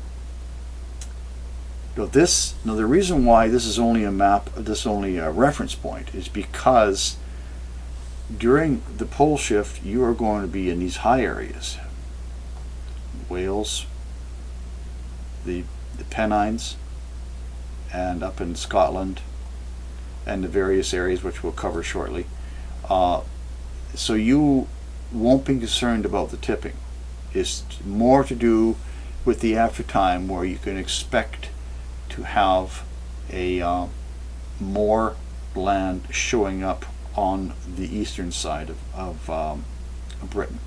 Now the reason why this is only a map, this is only a reference point, is because during the pole shift you are going to be in these high areas. Wales, the Pennines, and up in Scotland, and the various areas which we'll cover shortly. So you won't be concerned about the tipping. It's more to do with the after time, where you can expect to have a more land showing up on the eastern side of Britain.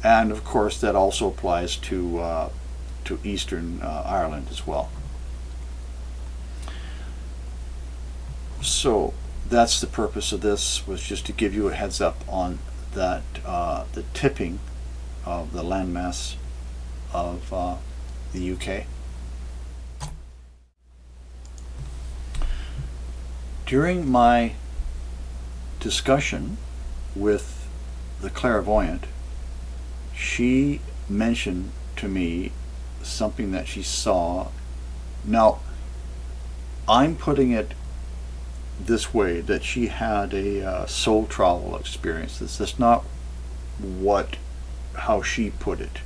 And of course that also applies to eastern Ireland as well. So that's the purpose of this, was just to give you a heads up on that, the tipping of the landmass of the UK. During my discussion with the clairvoyant, she mentioned to me something that she saw. Now, I'm putting it this way, that she had a soul travel experience. That's not how she put it,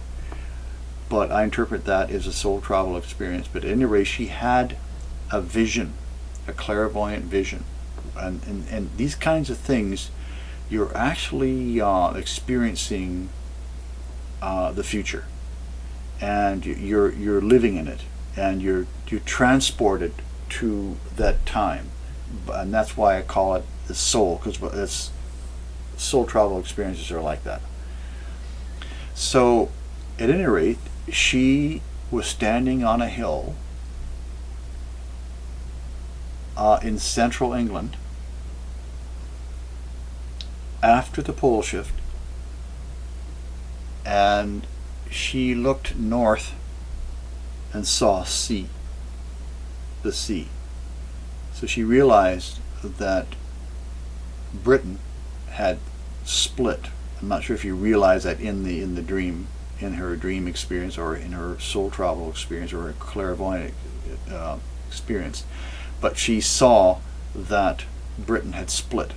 but I interpret that as a soul travel experience. But at any rate, she had a vision, a clairvoyant vision, and these kinds of things, you're actually experiencing the future, and you're living in it, and you're transported to that time. And that's why I call it the soul, because soul travel experiences are like that. So at any rate, she was standing on a hill in central England after the pole shift, and she looked north and saw the sea. So she realized that Britain had split. I'm not sure if you realize that in the dream, in her dream experience, or in her soul travel experience, or her clairvoyant experience, but she saw that Britain had split,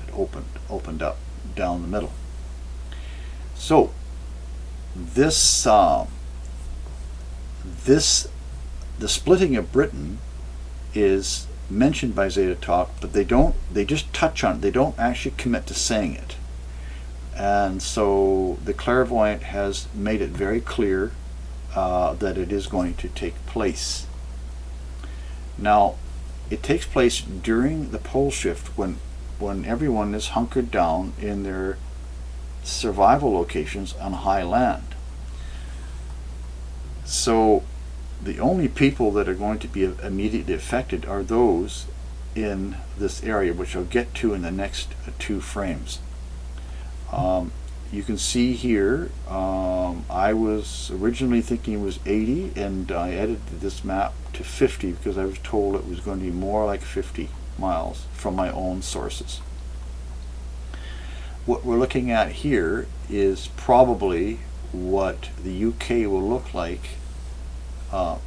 opened up down the middle. So the splitting of Britain is mentioned by Zeta Talk, but they just touch on it. They don't actually commit to saying it. And so the clairvoyant has made it very clear that it is going to take place. Now, it takes place during the pole shift, when everyone is hunkered down in their survival locations on high land. So the only people that are going to be immediately affected are those in this area, which I'll get to in the next two frames. You can see here, I was originally thinking it was 80, and I edited this map to 50 because I was told it was going to be more like 50 miles from my own sources. What we're looking at here is probably what the UK will look like about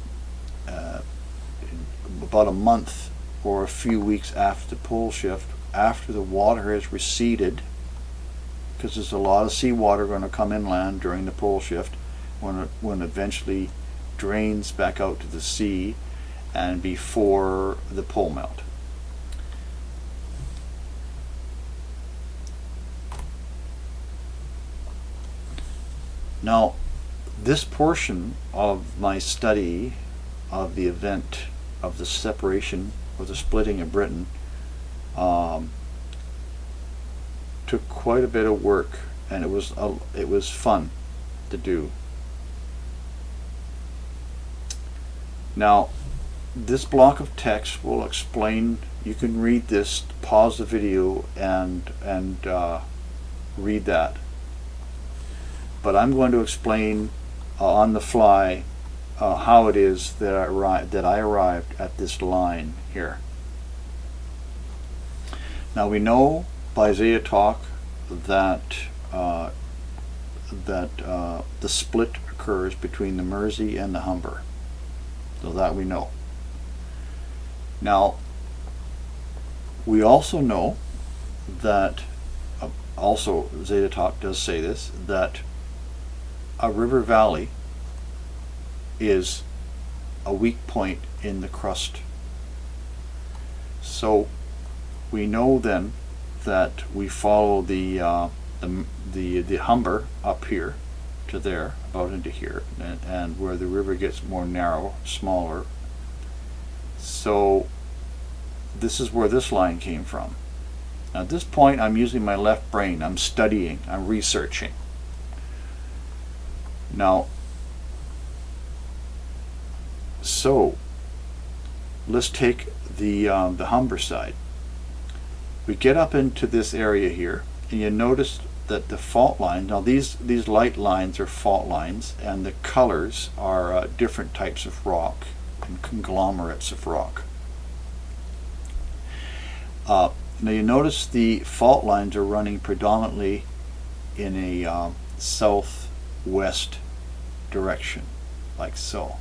a month or a few weeks after the pole shift, after the water has receded, because there's a lot of seawater going to come inland during the pole shift, when it eventually drains back out to the sea, and before the pole melt. Now, this portion of my study of the event of the separation or the splitting of Britain took quite a bit of work, and it was fun to do. Now, this block of text will explain. You can read this, pause the video, and read that. But I'm going to explain on the fly how it is that I arrived at this line here. Now, we know by Zeta Talk that the split occurs between the Mersey and the Humber. So that we know. Now, we also know that, also Zeta Talk does say this, that a river valley is a weak point in the crust. So we know then that we follow the Humber up here to there, about into here, and where the river gets more narrow, smaller. So this is where this line came from. Now at this point I'm using my left brain, I'm studying, I'm researching. Now, so let's take the Humber side. We get up into this area here, and you notice that the fault line, now these light lines are fault lines, and the colors are different types of rock and conglomerates of rock. Now you notice the fault lines are running predominantly in a southwest direction, like so.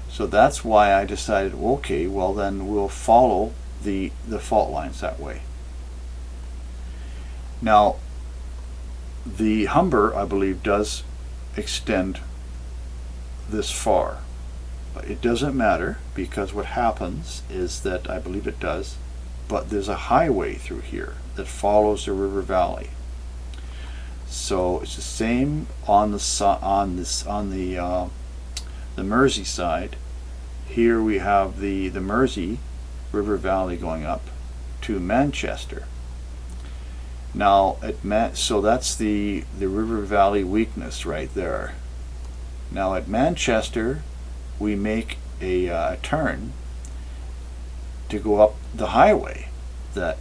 So that's why I decided, okay, well then we'll follow the fault lines that way. Now, the Humber, I believe, does extend this far. But it doesn't matter, because what happens is that, I believe it does, but there's a highway through here that follows the river valley. So it's the same on the Mersey side. Here we have the Mersey River Valley going up to Manchester. Now so that's the River Valley weakness right there. Now at Manchester we make a turn to go up the highway that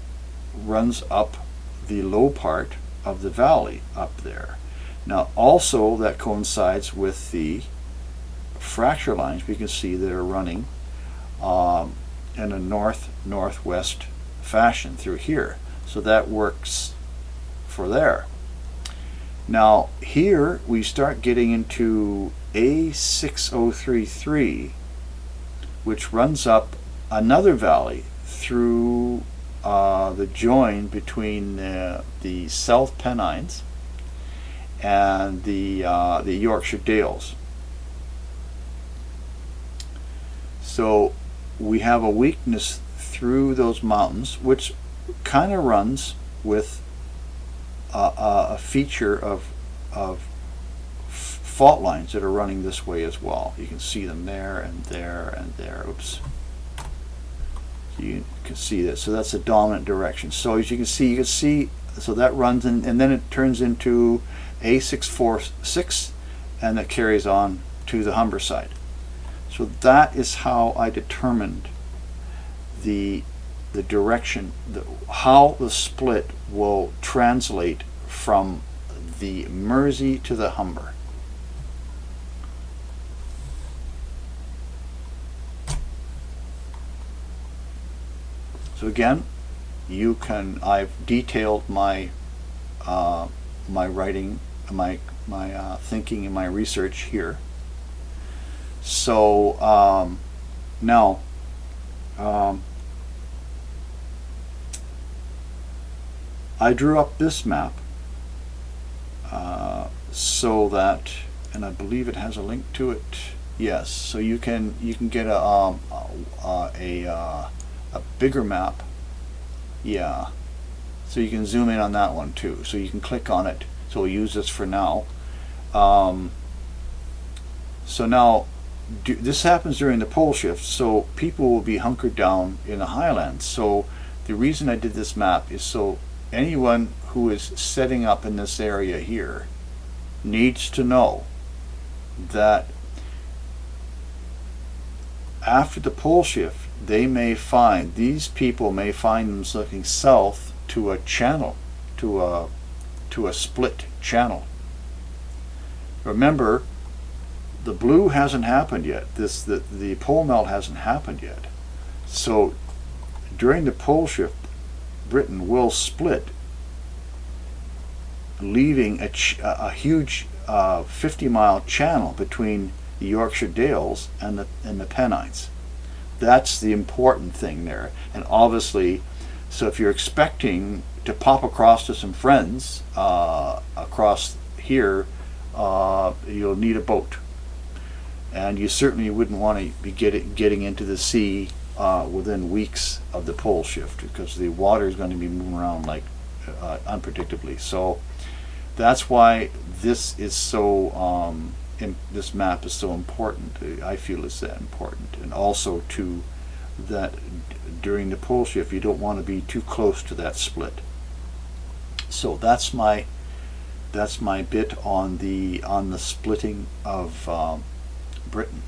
runs up the low part of the valley up there. Now also that coincides with the fracture lines we can see that are running in a north-northwest fashion through here. So that works for there. Now here we start getting into A6033, which runs up another valley through the join between the South Pennines and the Yorkshire Dales. So we have a weakness through those mountains, which kind of runs with a feature of fault lines that are running this way as well. You can see them there and there and there. Oops. You can see that. So that's a dominant direction. So as you can see, so that runs in, and then it turns into A646, and that carries on to the Humber side. So that is how I determined the direction, how the split will translate from the Mersey to the Humber. So again, I've detailed my my writing, my thinking and my research here. So now I drew up this map so that, and I believe it has a link to it. Yes, so you can get a bigger map. Yeah, so you can zoom in on that one too. So you can click on it. So we'll use this for now. So now this happens during the pole shift, so people will be hunkered down in the highlands. So the reason I did this map is so anyone who is setting up in this area here needs to know that after the pole shift, these people may find themselves looking south to a channel, to a split channel. Remember, the blue hasn't happened yet. The pole melt hasn't happened yet. So during the pole shift, Britain will split, leaving a huge 50-mile channel between the Yorkshire Dales, and the Pennines. That's the important thing there. And obviously, so if you're expecting to pop across to some friends across here, you'll need a boat. And you certainly wouldn't want to be getting into the sea within weeks of the pole shift, because the water is going to be moving around like unpredictably. So that's why this is so this map is so important. I feel it's that important. And also too, that during the pole shift you don't want to be too close to that split. So that's my bit on the splitting of Britain.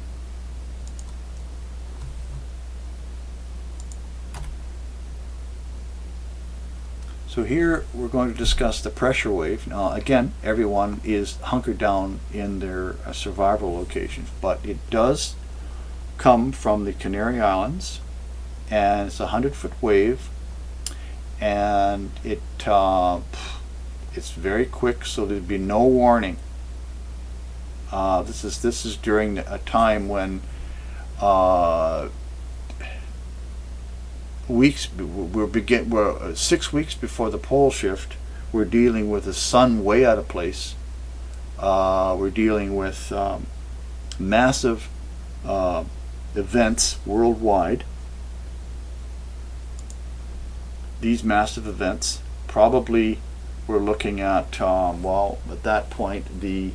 So here we're going to discuss the pressure wave. Now again, everyone is hunkered down in their survival locations, but it does come from the Canary Islands, and it's a 100-foot wave, and it's very quick, so there'd be no warning. This is during a time when we're 6 weeks before the pole shift. We're dealing with the sun way out of place. We're dealing with massive events worldwide. These massive events, probably we're looking at well, at that point the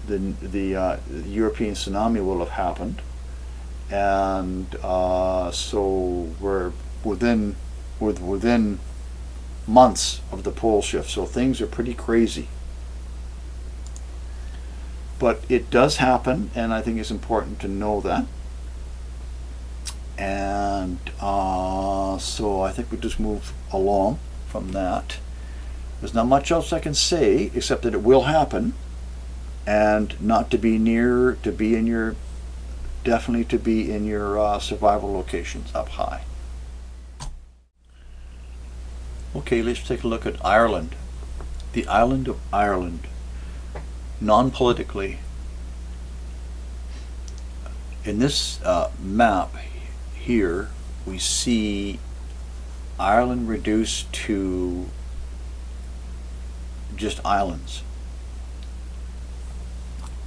European tsunami will have happened, and so we're within months of the pole shift. So things are pretty crazy, but it does happen, and I think it's important to know that. And so I think we just move along from that. There's not much else I can say except that it will happen, and not to be near, to be in your, definitely to be in your survival locations up high. Okay, let's take a look at Ireland. The island of Ireland, non-politically. In this map here, we see Ireland reduced to just islands.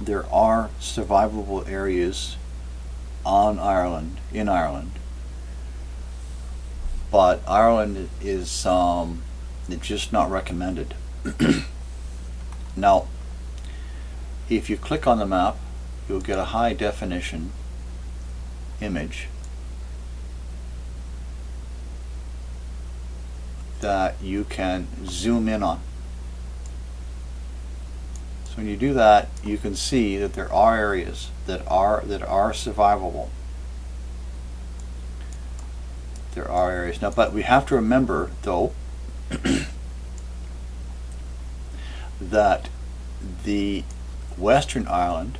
There are survivable areas in Ireland, but Ireland is it's just not recommended. Now, if you click on the map, you'll get a high definition image that you can zoom in on. So when you do that, you can see that there are areas that are survivable. There are areas now, but we have to remember though that the Western Ireland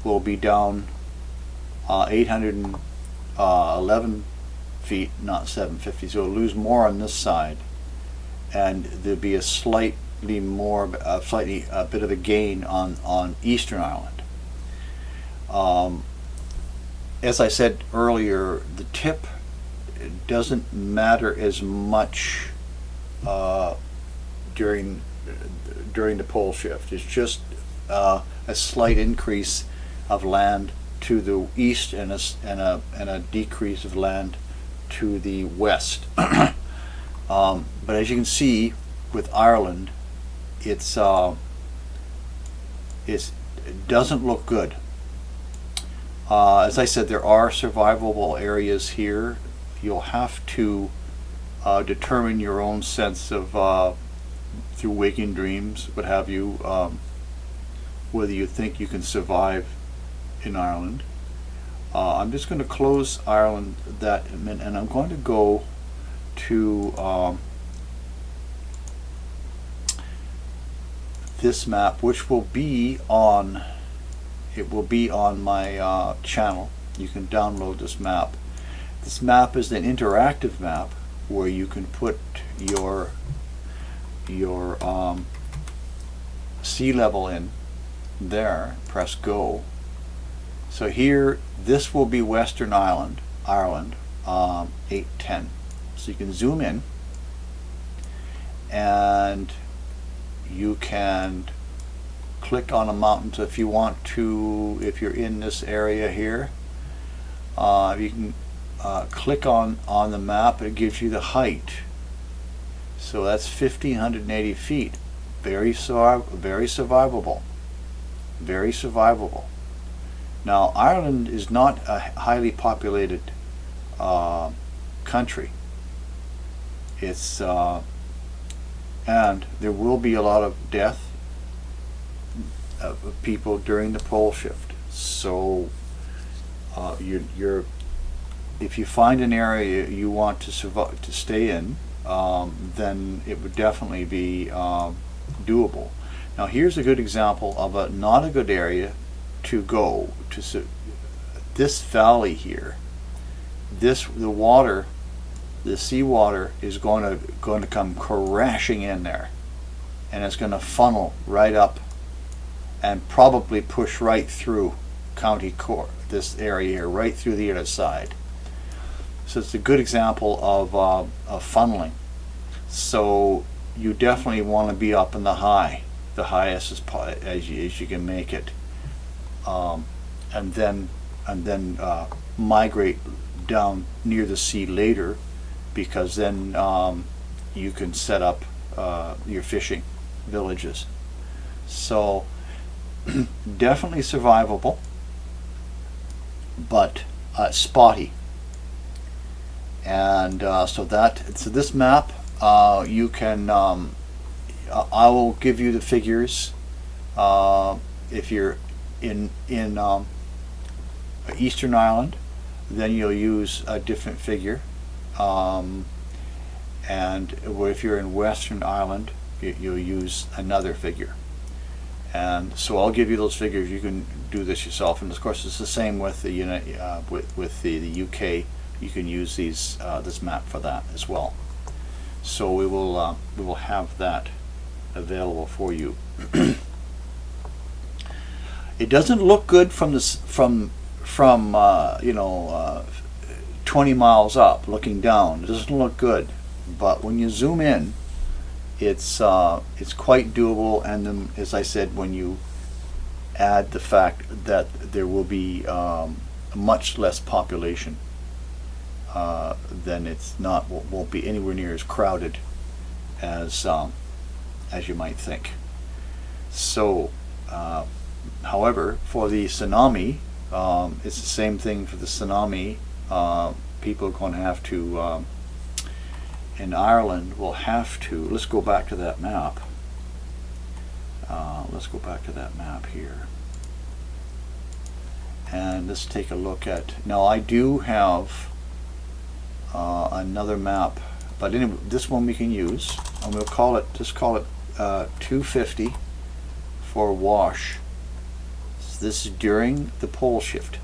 will be down 811 feet, not 750. So it'll lose more on this side, and there'll be a bit of a gain on Eastern Ireland. As I said earlier, the tip doesn't matter as much during the pole shift. It's just a slight increase of land to the east and a decrease of land to the west. But as you can see with Ireland, it doesn't look good. As I said, there are survivable areas here. You'll have to determine your own sense of through waking dreams, what have you, whether you think you can survive in Ireland. I'm just going to close Ireland that minute, and I'm going to go to this map, which will be on my channel. You can download this map. This map is an interactive map where you can put your sea level in there, press go, So here, this will be Western Ireland, 810. So you can zoom in, and you can click on a mountain. So if you want to, if you're in this area here, you can click on the map. It gives you the height. So that's 1,580 feet. Very survivable. Very survivable. Now, Ireland is not a highly populated country. It's and there will be a lot of death of people during the pole shift. So you're if you find an area you want to survive, to stay in, then it would definitely be doable. Now here's a good example of a not a good area to go to. This valley here, the seawater is going to come crashing in there, and it's going to funnel right up and probably push right through County Cork, this area here, right through the other side. So it's a good example of funneling. So you definitely want to be up in the highest as you can make it, and then migrate down near the sea later, because then you can set up your fishing villages. So definitely survivable, but spotty. And so this map, you can I will give you the figures if you're in Eastern Ireland. Then you'll use a different figure, and if you're in Western Ireland, you'll use another figure. And so I'll give you those figures. You can do this yourself, and of course it's the same with the with the UK. You can use this map for that as well. So we will have that available for you. It doesn't look good from this from 20 miles up looking down. It doesn't look good, but when you zoom in, it's quite doable. And then, as I said, when you add the fact that there will be much less population, then won't be anywhere near as crowded as you might think. So, however, for the tsunami, it's the same thing for the tsunami. People are going to have to, in Ireland, will have to, let's go back to that map. Let's go back to that map here. And let's take a look at, now I do have another map, but anyway, this one we can use, and we'll call it 250 for wash. So this is during the pole shift.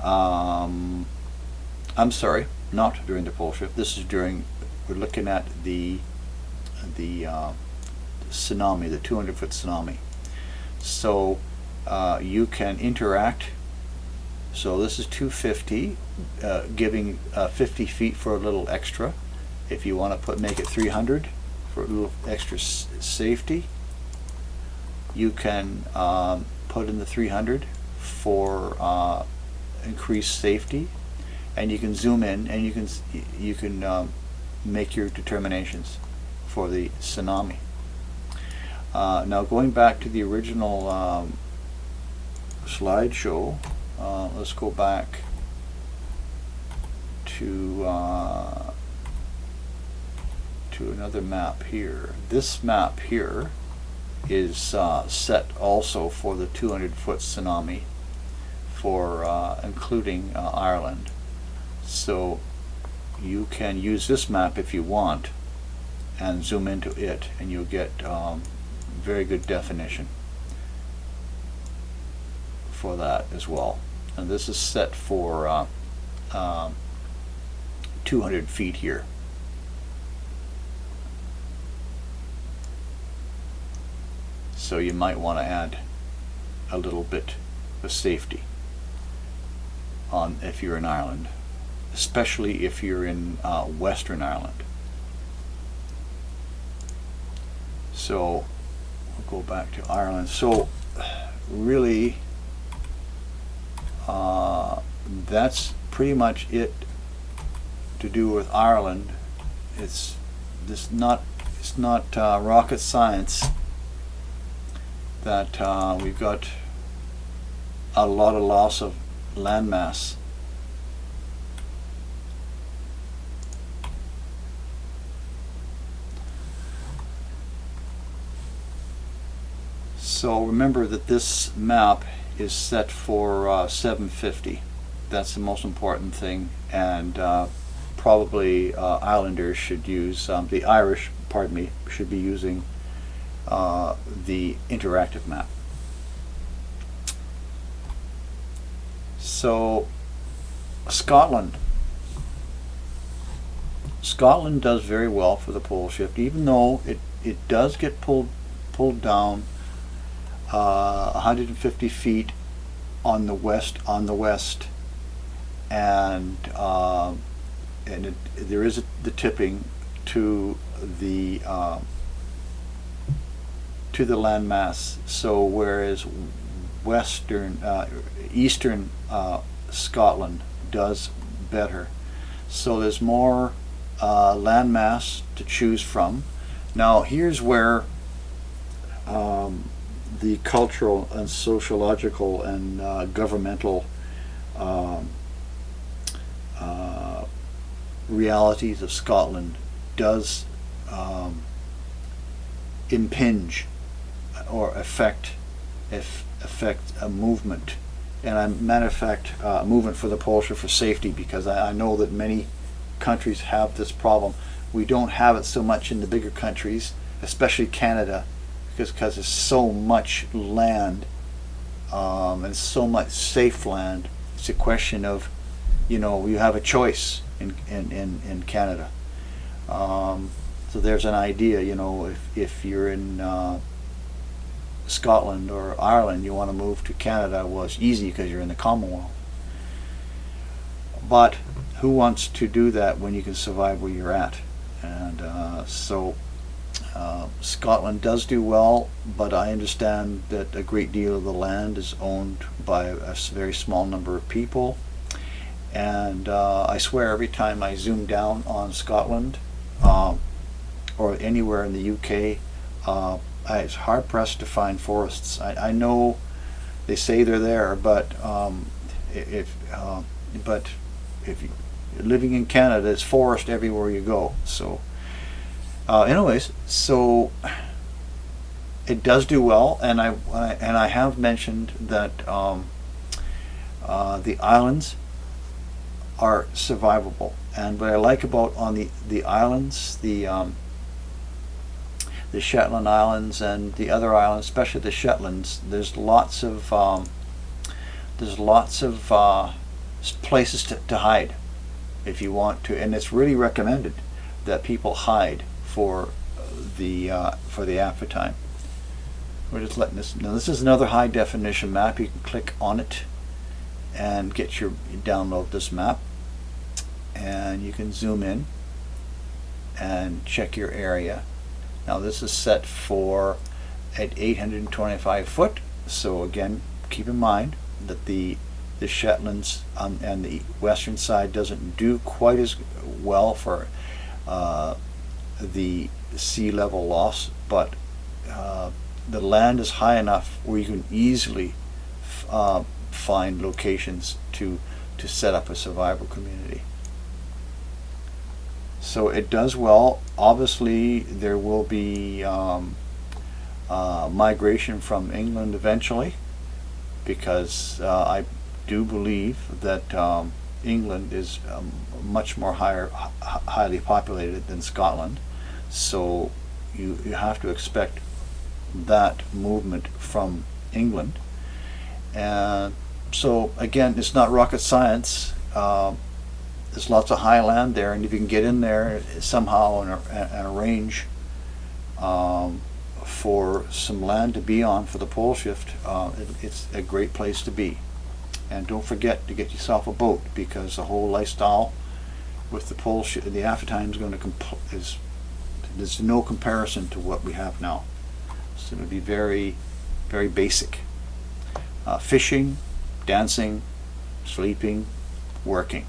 I'm sorry, not during the pole shift. This is during, we're looking at the tsunami, the 200-foot tsunami. So you can interact. So this is 250, giving 50 feet for a little extra. If you want to make it 300 for a little extra safety, you can put in the 300 for increased safety, and you can zoom in and you can make your determinations for the tsunami. Now going back to the original slideshow, let's go back to another map here. This map here is set also for the 200-foot tsunami, for including Ireland. So you can use this map if you want and zoom into it, and you'll get very good definition for that as well. And this is set for 200 feet here. So you might want to add a little bit with safety if you're in Ireland, especially if you're in Western Ireland. So we'll go back to Ireland. So really, that's pretty much it to do with Ireland. It's not rocket science that we've got a lot of loss of landmass. So remember that this map is set for 750. That's the most important thing, and probably Islanders should use, the Irish, pardon me, should be using the interactive map. So Scotland does very well for the pole shift, even though it does get pulled down 150 feet on the west, and there is the tipping to the landmass. So whereas eastern Scotland does better, so there's more landmass to choose from. Now here's where the cultural and sociological and governmental realities of Scotland does impinge or affect a movement, and a matter of fact, a movement for the pole shift for safety, because I know that many countries have this problem. We don't have it so much in the bigger countries, especially Canada, because there's so much land and so much safe land. It's a question of, you have a choice in Canada. So there's an idea, if you're in Scotland or Ireland, you want to move to Canada, well, it's easy because you're in the Commonwealth. But who wants to do that when you can survive where you're at? And so Scotland does do well, but I understand that a great deal of the land is owned by a very small number of people. And I swear every time I zoom down on Scotland or anywhere in the UK, it's hard pressed to find forests. I know they say they're there, but if you're living in Canada, it's forest everywhere you go. So anyways, so it does do well, and I have mentioned that the islands are survivable. And what I like about on the islands, the Shetland Islands and the other islands, especially the Shetlands, there's lots of places to hide if you want to, and it's really recommended that people hide for the after time. We're just letting this. Now this is another high definition map. You can click on it and download this map, and you can zoom in and check your area. Now this is set at 825 foot. So again, keep in mind that the Shetlands and the western side doesn't do quite as well for the sea level loss, but the land is high enough where you can easily find locations to set up a survival community. So it does well. Obviously there will be migration from England eventually, because I do believe that England is much more highly populated than Scotland, so you have to expect that movement from England. And so again, it's not rocket science. There's lots of high land there, and if you can get in there somehow and arrange for some land to be on for the pole shift, it's a great place to be. And don't forget to get yourself a boat, because the whole lifestyle with the pole shift, the aftertime is going to there's no comparison to what we have now. So it'll be very, very basic. Fishing, dancing, sleeping, working.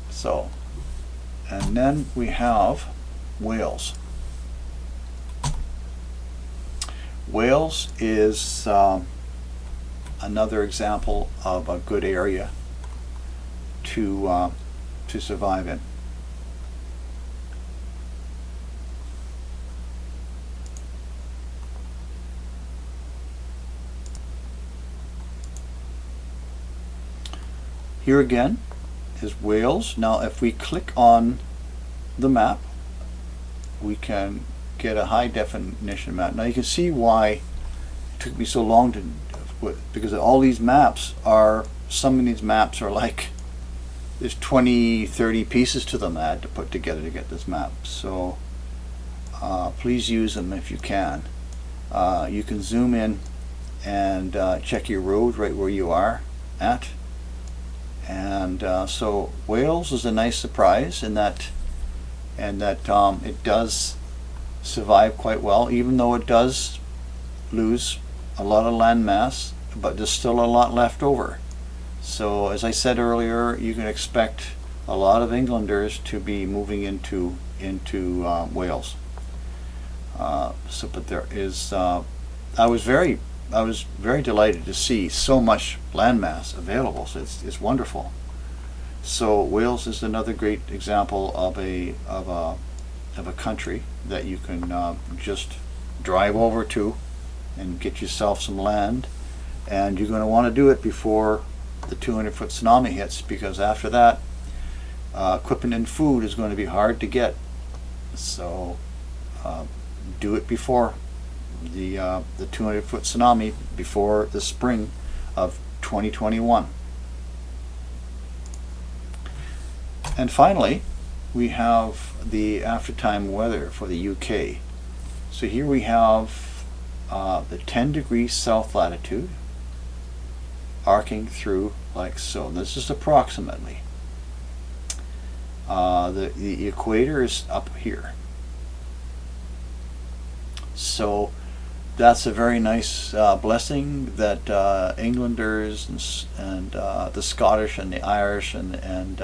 So, and then we have Wales. Wales is another example of a good area to survive in. Here again is Wales. Now if we click on the map, we can get a high definition map. Now you can see why it took me so long to, because all these maps are, some of these maps are like, there's 20-30 pieces to them I had to put together to get this map. So please use them if you can. You can zoom in and check your road right where you are at. And so Wales is a nice surprise in that, it does survive quite well, even though it does lose a lot of land mass, but there's still a lot left over. So as I said earlier, you can expect a lot of Englanders to be moving into Wales. But there is, I was very delighted to see so much landmass available. So it's wonderful. So Wales is another great example of a country that you can just drive over to and get yourself some land. And you're going to want to do it before the 200-foot tsunami hits, because after that, equipment and food is going to be hard to get. So do it before the 200-foot tsunami, before the spring of 2021. And finally, we have the aftertime weather for the UK. So here we have the 10 degrees south latitude arcing through like so. This is approximately. The equator is up here. So that's a very nice blessing that Englanders and the Scottish and the Irish and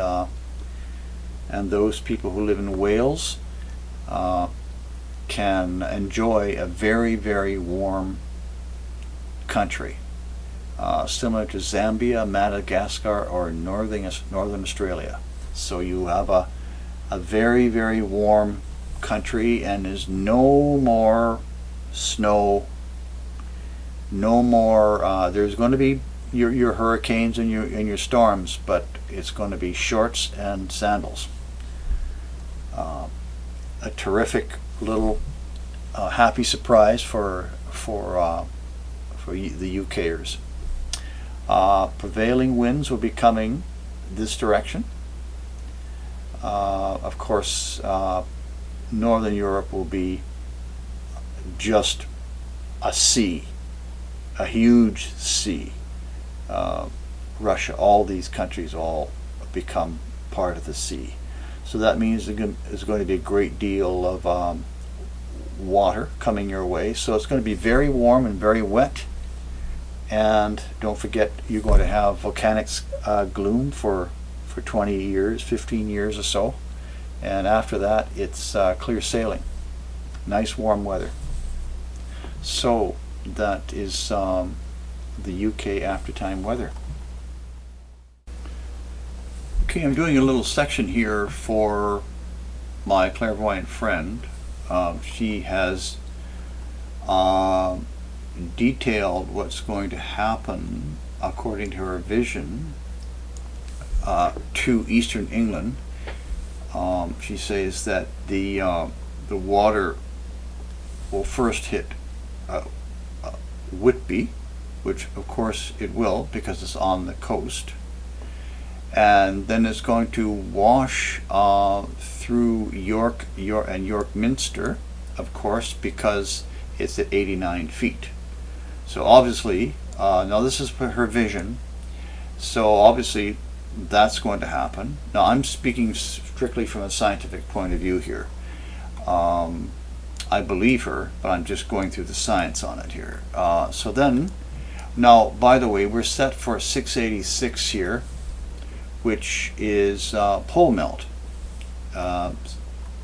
those people who live in Wales can enjoy a very, very warm country, similar to Zambia, Madagascar, or northern Australia. So you have a very, very warm country, and there's no more snow, no more there's going to be your hurricanes and your storms, but it's going to be shorts and sandals. A terrific little happy surprise for the UKers. Prevailing winds will be coming this direction. Of course, Northern Europe will be just a sea, a huge sea. Russia, all these countries all become part of the sea. So that means there's going to be a great deal of water coming your way. So it's going to be very warm and very wet. And don't forget, you're going to have volcanic gloom for 20 years, 15 years or so. And after that, it's clear sailing. Nice warm weather. So that is the UK aftertime weather. Okay, I'm doing a little section here for my clairvoyant friend. She has detailed what's going to happen according to her vision to Eastern England. She says that the water will first hit Whitby, which of course it will because it's on the coast, and then it's going to wash through York and York Minster, of course, because it's at 89 feet. So obviously, now this is her vision, so obviously that's going to happen. Now I'm speaking strictly from a scientific point of view here. I believe her, but I'm just going through the science on it here. So then, now by the way, we're set for 686 here, which is pole melt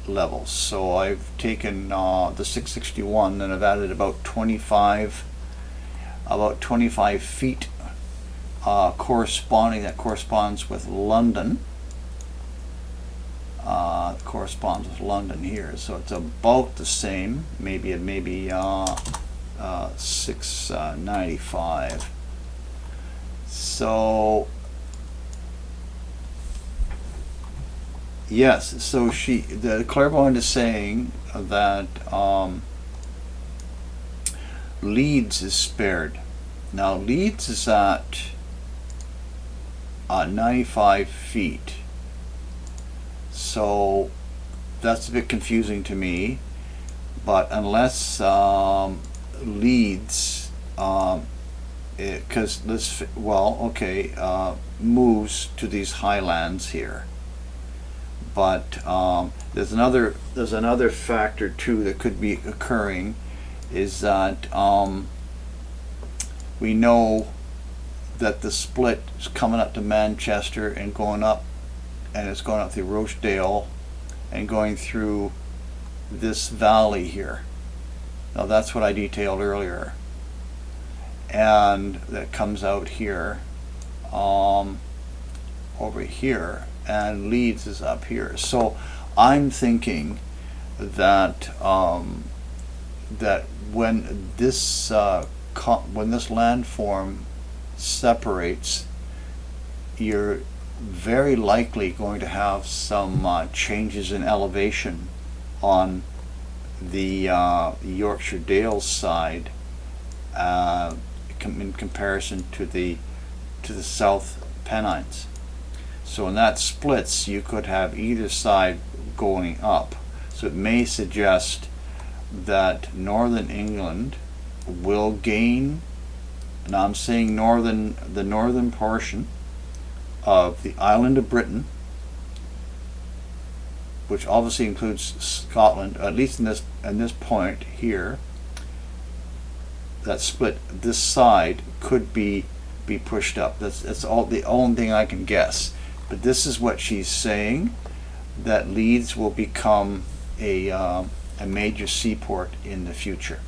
levels. So I've taken the 661 and I've added about 25 feet that corresponds with London. Corresponds with London here, so it's about the same. Maybe 695. So yes, so the clairvoyant is saying that Leeds is spared. Now Leeds is at 95 feet. So that's a bit confusing to me, but unless Leeds, because this, moves to these highlands here. But there's another factor too that could be occurring, is that we know that the split is coming up to Manchester and going up, and it's going up through Rochdale and going through this valley here. Now that's what I detailed earlier, and that comes out here, over here, and Leeds is up here. So I'm thinking that that when this landform separates, you're very likely going to have some changes in elevation on the Yorkshire Dales side in comparison to the South Pennines. So when that splits, you could have either side going up. So it may suggest that northern England will gain, and I'm saying the northern portion of the island of Britain, which obviously includes Scotland, at least in this point here, that split, this side could be pushed up. That's all the only thing I can guess. But this is what she's saying, that Leeds will become a major seaport in the future.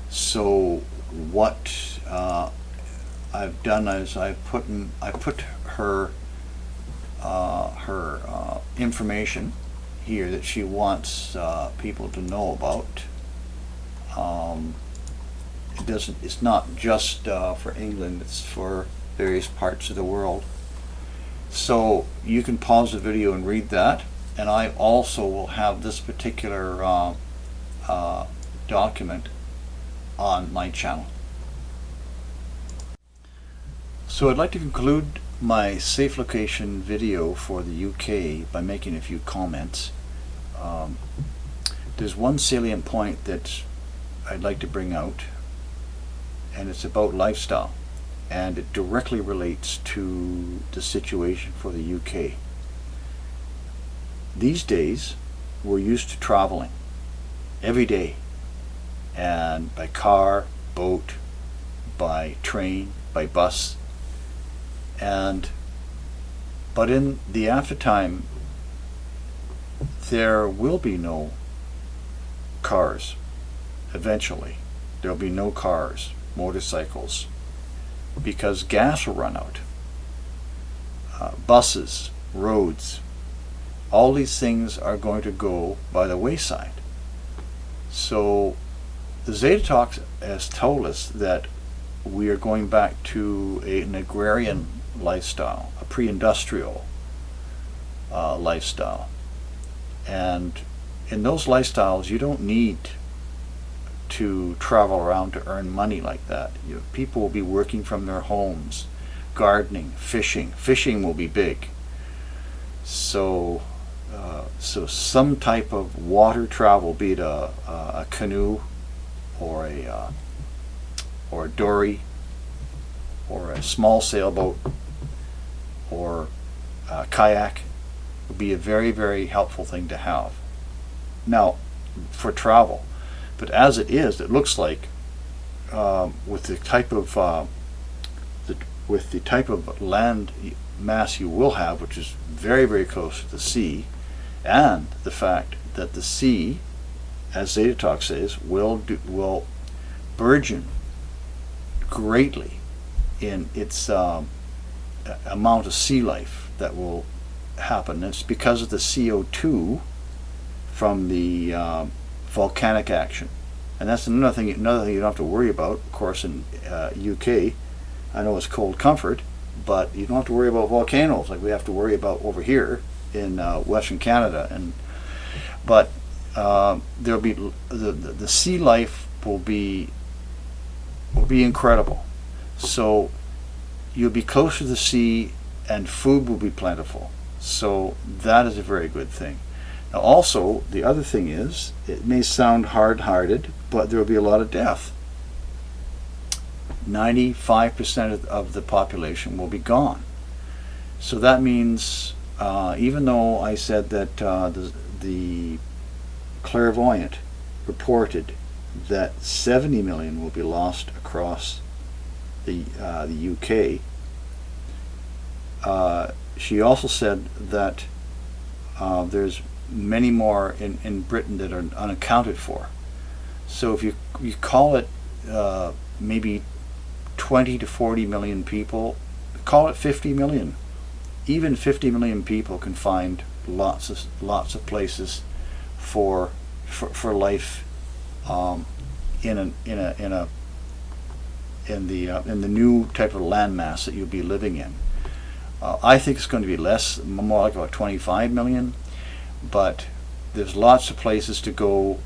So what I've done is I put her information here that she wants people to know about. It's not just for England, it's for various parts of the world. So you can pause the video and read that, and I also will have this particular document on my channel. So I'd like to conclude my safe location video for the UK by making a few comments. There's one salient point that I'd like to bring out, and it's about lifestyle, and it directly relates to the situation for the UK. These days we're used to traveling every day, and by car, boat, by train, by bus, but in the aftertime there will be no cars. Eventually there'll be no cars, motorcycles, because gas will run out. Buses, roads, all these things are going to go by the wayside. So the Zeta Talks has told us that we are going back to an agrarian lifestyle, a pre-industrial lifestyle. And in those lifestyles, you don't need to travel around to earn money like that. People will be working from their homes. gardening, fishing. Fishing will be big. So some type of water travel, be it a canoe or a dory or a small sailboat or a kayak, would be a very, very helpful thing to have. Now, for travel, but as it is, it looks like with the type of land mass you will have, which is very, very close to the sea, and the fact that the sea, as Zeta Talk says, will burgeon greatly in its amount of sea life that will happen. It's because of the CO2 from the volcanic action, and that's another thing you don't have to worry about. Of course, in UK, I know it's cold comfort, but you don't have to worry about volcanoes like we have to worry about over here in Western Canada. But there'll be the sea life will be incredible. So you'll be close to the sea, and food will be plentiful. So that is a very good thing. Now, also, the other thing is, it may sound hard-hearted, but there will be a lot of death. 95% of the population will be gone. So that means, even though I said that the clairvoyant reported that 70 million will be lost across the UK, she also said that there's many more in Britain that are unaccounted for. So if you call it maybe 20 to 40 million people, call it 50 million. Even 50 million people can find lots of places for life in the new type of landmass that you'll be living in. I think it's going to be less, more like about 25 million, but there's lots of places to go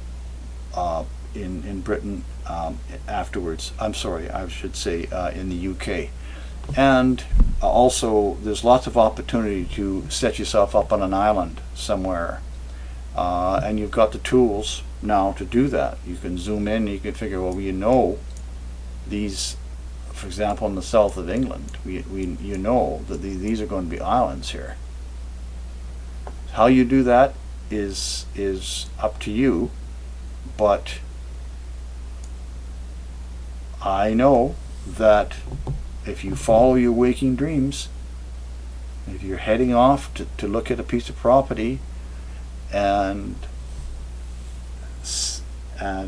in Britain afterwards. I'm sorry, I should say in the UK. And also there's lots of opportunity to set yourself up on an island somewhere. And you've got the tools now to do that. You can zoom in, you can figure, well, these, for example, in the south of England, you know that these are going to be islands here. How you do that is up to you, but I know that if you follow your waking dreams, if you're heading off to look at a piece of property and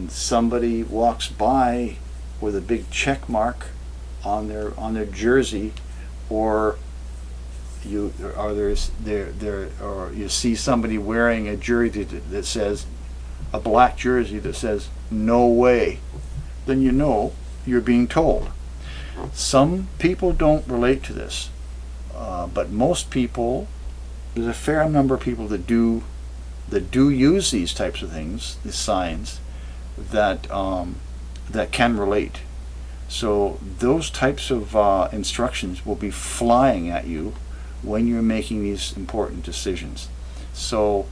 somebody walks by with a big check mark on their jersey, or you see somebody wearing a jersey that says, a black jersey that says "no way," then you know you're being told. Some people don't relate to this, but most people, there's a fair number of people that do use these types of things, these signs, that can relate. So those types of instructions will be flying at you when you're making these important decisions. So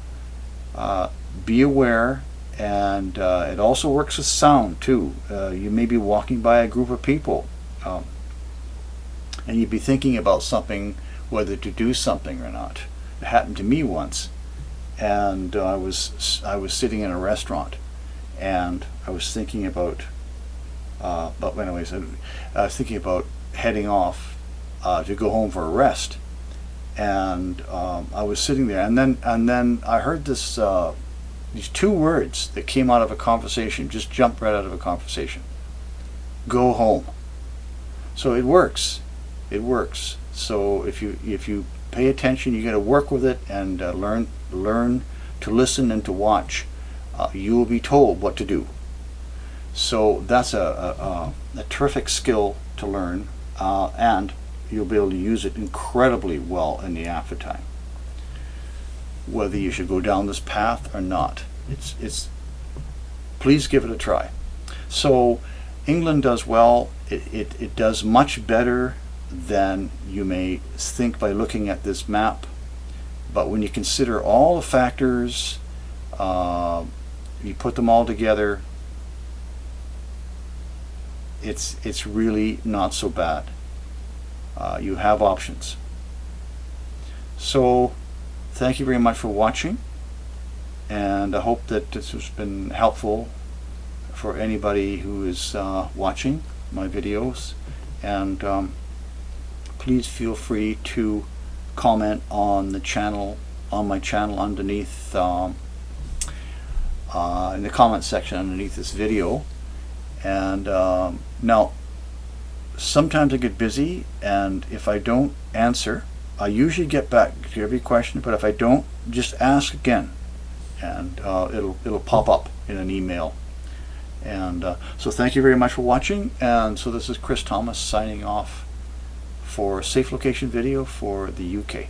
be aware, and it also works with sound too. You may be walking by a group of people, and you'd be thinking about something, whether to do something or not. It happened to me once, and I was sitting in a restaurant, and I was thinking about. But anyways, I was thinking about heading off to go home for a rest, and I was sitting there, and then I heard these two words that came out of a conversation, just jumped right out of a conversation. Go home. So it works. It works. So if you pay attention, you got to work with it and learn to listen and to watch. You will be told what to do. So that's a terrific skill to learn, and you'll be able to use it incredibly well in the aftertime. Whether you should go down this path or not, it's please give it a try. So England does well. It does much better than you may think by looking at this map. But when you consider all the factors, you put them all together, it's really not so bad. You have options. So thank you very much for watching, and I hope that this has been helpful for anybody who is watching my videos. And please feel free to comment on the channel, on my channel, underneath in the comment section underneath this video. And now sometimes I get busy, and if I don't answer, I usually get back to every question, but if I don't, just ask again, and it'll pop up in an email. And so thank you very much for watching. And so this is Chris Thomas signing off for Safe Location Video for the UK.